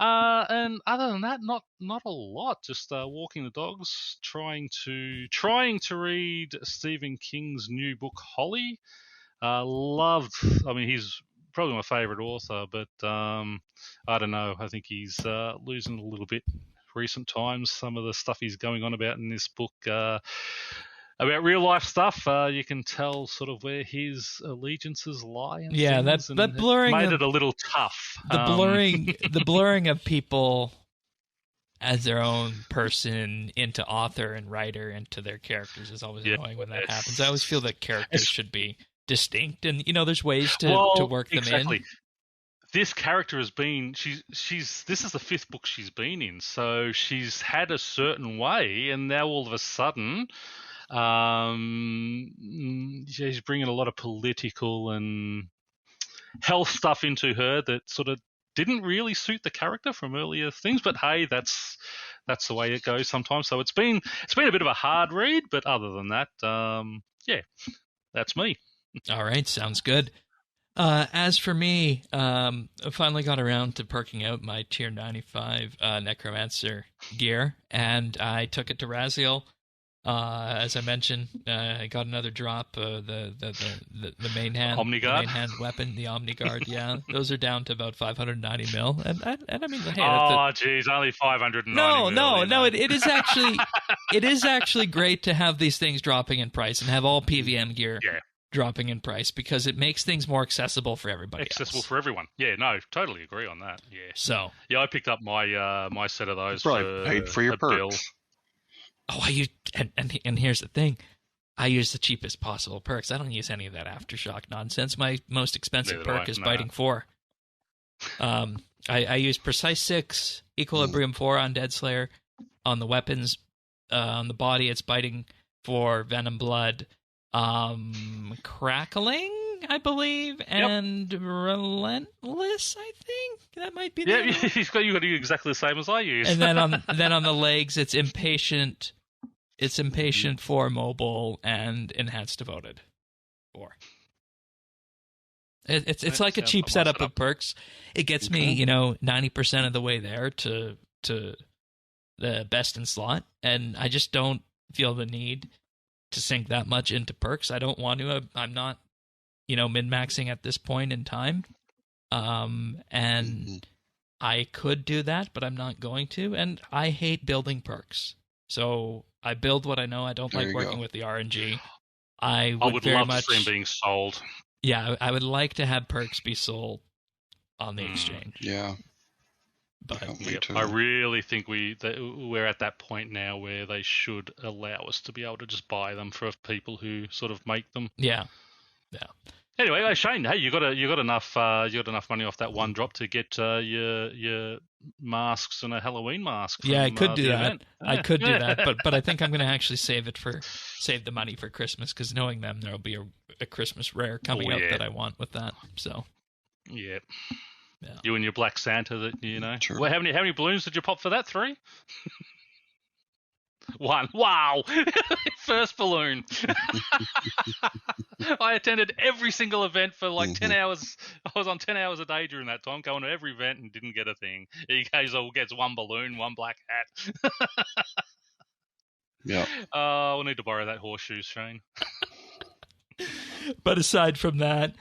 [SPEAKER 3] And other than that, not a lot. Just walking the dogs, trying to read Stephen King's new book, Holly. He's probably my favorite author, but I don't know. I think he's losing a little bit recent times. Some of the stuff he's going on about in this book about real life stuff, you can tell sort of where his allegiances lie. And
[SPEAKER 1] that blurring
[SPEAKER 3] made it a little tough.
[SPEAKER 1] The blurring of people as their own person into author and writer into their characters is always annoying when that happens. I always feel that characters should be distinct, and there's ways to work them in.
[SPEAKER 3] This character has been this is the 5th book she's been in, so she's had a certain way, and now all of a sudden. She's bringing a lot of political and health stuff into her that sort of didn't really suit the character from earlier things. But hey, that's the way it goes sometimes. So it's been a bit of a hard read, but other than that, that's me.
[SPEAKER 1] All right, sounds good. As for me, I finally got around to perking out my tier 95 Necromancer gear, and I took it to Raziel. As I mentioned, I got another drop. The main hand,
[SPEAKER 3] Omniguard?
[SPEAKER 1] the main hand weapon, the Omniguard. Yeah, those are down to about 590 mil, and I mean, hey,
[SPEAKER 3] geez, only 590.
[SPEAKER 1] No. It is actually great to have these things dropping in price and have all PVM gear dropping in price, because it makes things more accessible for everybody.
[SPEAKER 3] Accessible for everyone. Yeah, no, totally agree on that. Yeah.
[SPEAKER 1] So
[SPEAKER 3] I picked up my my set of those.
[SPEAKER 2] Probably paid for your perks.
[SPEAKER 1] Oh, and here's the thing. I use the cheapest possible perks. I don't use any of that Aftershock nonsense. My most expensive perk is Biting 4. I use Precise 6, Equilibrium 4 on Dead Slayer. On the weapons, on the body, it's biting for venom blood, crackling, I believe, and relentless. I think that might be.
[SPEAKER 3] Yeah, you got to do exactly the same as I use.
[SPEAKER 1] And then on the legs, it's impatient. It's impatient for mobile and enhanced devoted. 4. It's like a cheap setup of perks. It gets me, 90% of the way there to the best in slot, and I just don't feel the need to sink that much into perks. I don't want to. I'm not, min-maxing at this point in time, and I could do that, but I'm not going to. And I hate building perks, so I build what I know. I don't like working with the RNG. I would very
[SPEAKER 3] love
[SPEAKER 1] much
[SPEAKER 3] to see them being sold.
[SPEAKER 1] Yeah, I would like to have perks be sold on the exchange.
[SPEAKER 2] Yeah.
[SPEAKER 1] But
[SPEAKER 3] I really think we're at that point now where they should allow us to be able to just buy them for people who sort of make them.
[SPEAKER 1] Yeah.
[SPEAKER 3] Anyway, Shane, hey, you got enough money off that one drop to get your masks and a Halloween mask.
[SPEAKER 1] Yeah, I could do that.
[SPEAKER 3] Event.
[SPEAKER 1] I could do that, but I think I'm going to actually save the money for Christmas, because knowing them, there'll be a Christmas rare coming out that I want with that. So.
[SPEAKER 3] Yeah. You and your Black Santa, that
[SPEAKER 2] Sure.
[SPEAKER 3] Well, how many balloons did you pop for that? 3? 1. Wow. First balloon. I attended every single event for like 10 hours. I was on 10 hours a day during that time, going to every event and didn't get a thing. He gets 1 balloon, 1 black hat.
[SPEAKER 2] Yeah.
[SPEAKER 3] We'll need to borrow that horseshoe, Shane.
[SPEAKER 1] But aside from that,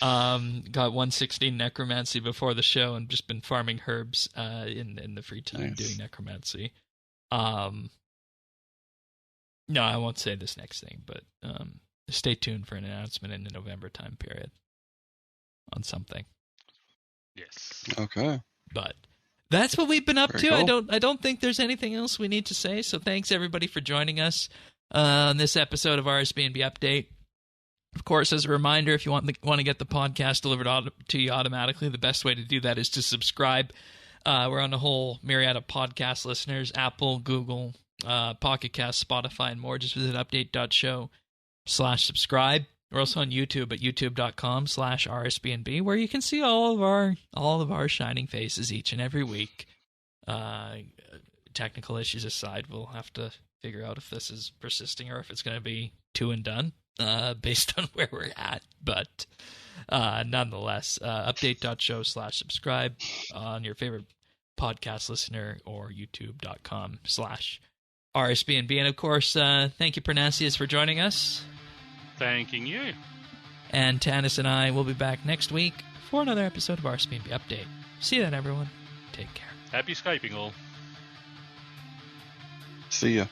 [SPEAKER 1] got 116 necromancy before the show and just been farming herbs in the free time doing necromancy. No, I won't say this next thing, but stay tuned for an announcement in the November time period on something.
[SPEAKER 3] Yes.
[SPEAKER 2] Okay.
[SPEAKER 1] But that's what we've been up
[SPEAKER 2] Very
[SPEAKER 1] to.
[SPEAKER 2] cool.
[SPEAKER 1] I don't think there's anything else we need to say. So thanks everybody for joining us on this episode of RSBANDB Update. Of course, as a reminder, if you want to get the podcast delivered to you automatically, the best way to do that is to subscribe. We're on a whole myriad of podcast listeners: Apple, Google, Pocket Cast, Spotify, and more. Just visit update.show/subscribe. We're also on YouTube at youtube.com/RSBNB, where you can see all of our shining faces each and every week. Technical issues aside, we'll have to figure out if this is persisting or if it's going to be 2 and done, based on where we're at. But nonetheless, update.show/subscribe on your favorite podcast listener, or youtube.com/RSBNB. And of course, thank you, Pernasius, for joining us.
[SPEAKER 3] Thanking you.
[SPEAKER 1] And Tanis and I will be back next week for another episode of RSBANDB Update. See you then, everyone. Take care.
[SPEAKER 3] Happy Skyping all.
[SPEAKER 2] See ya.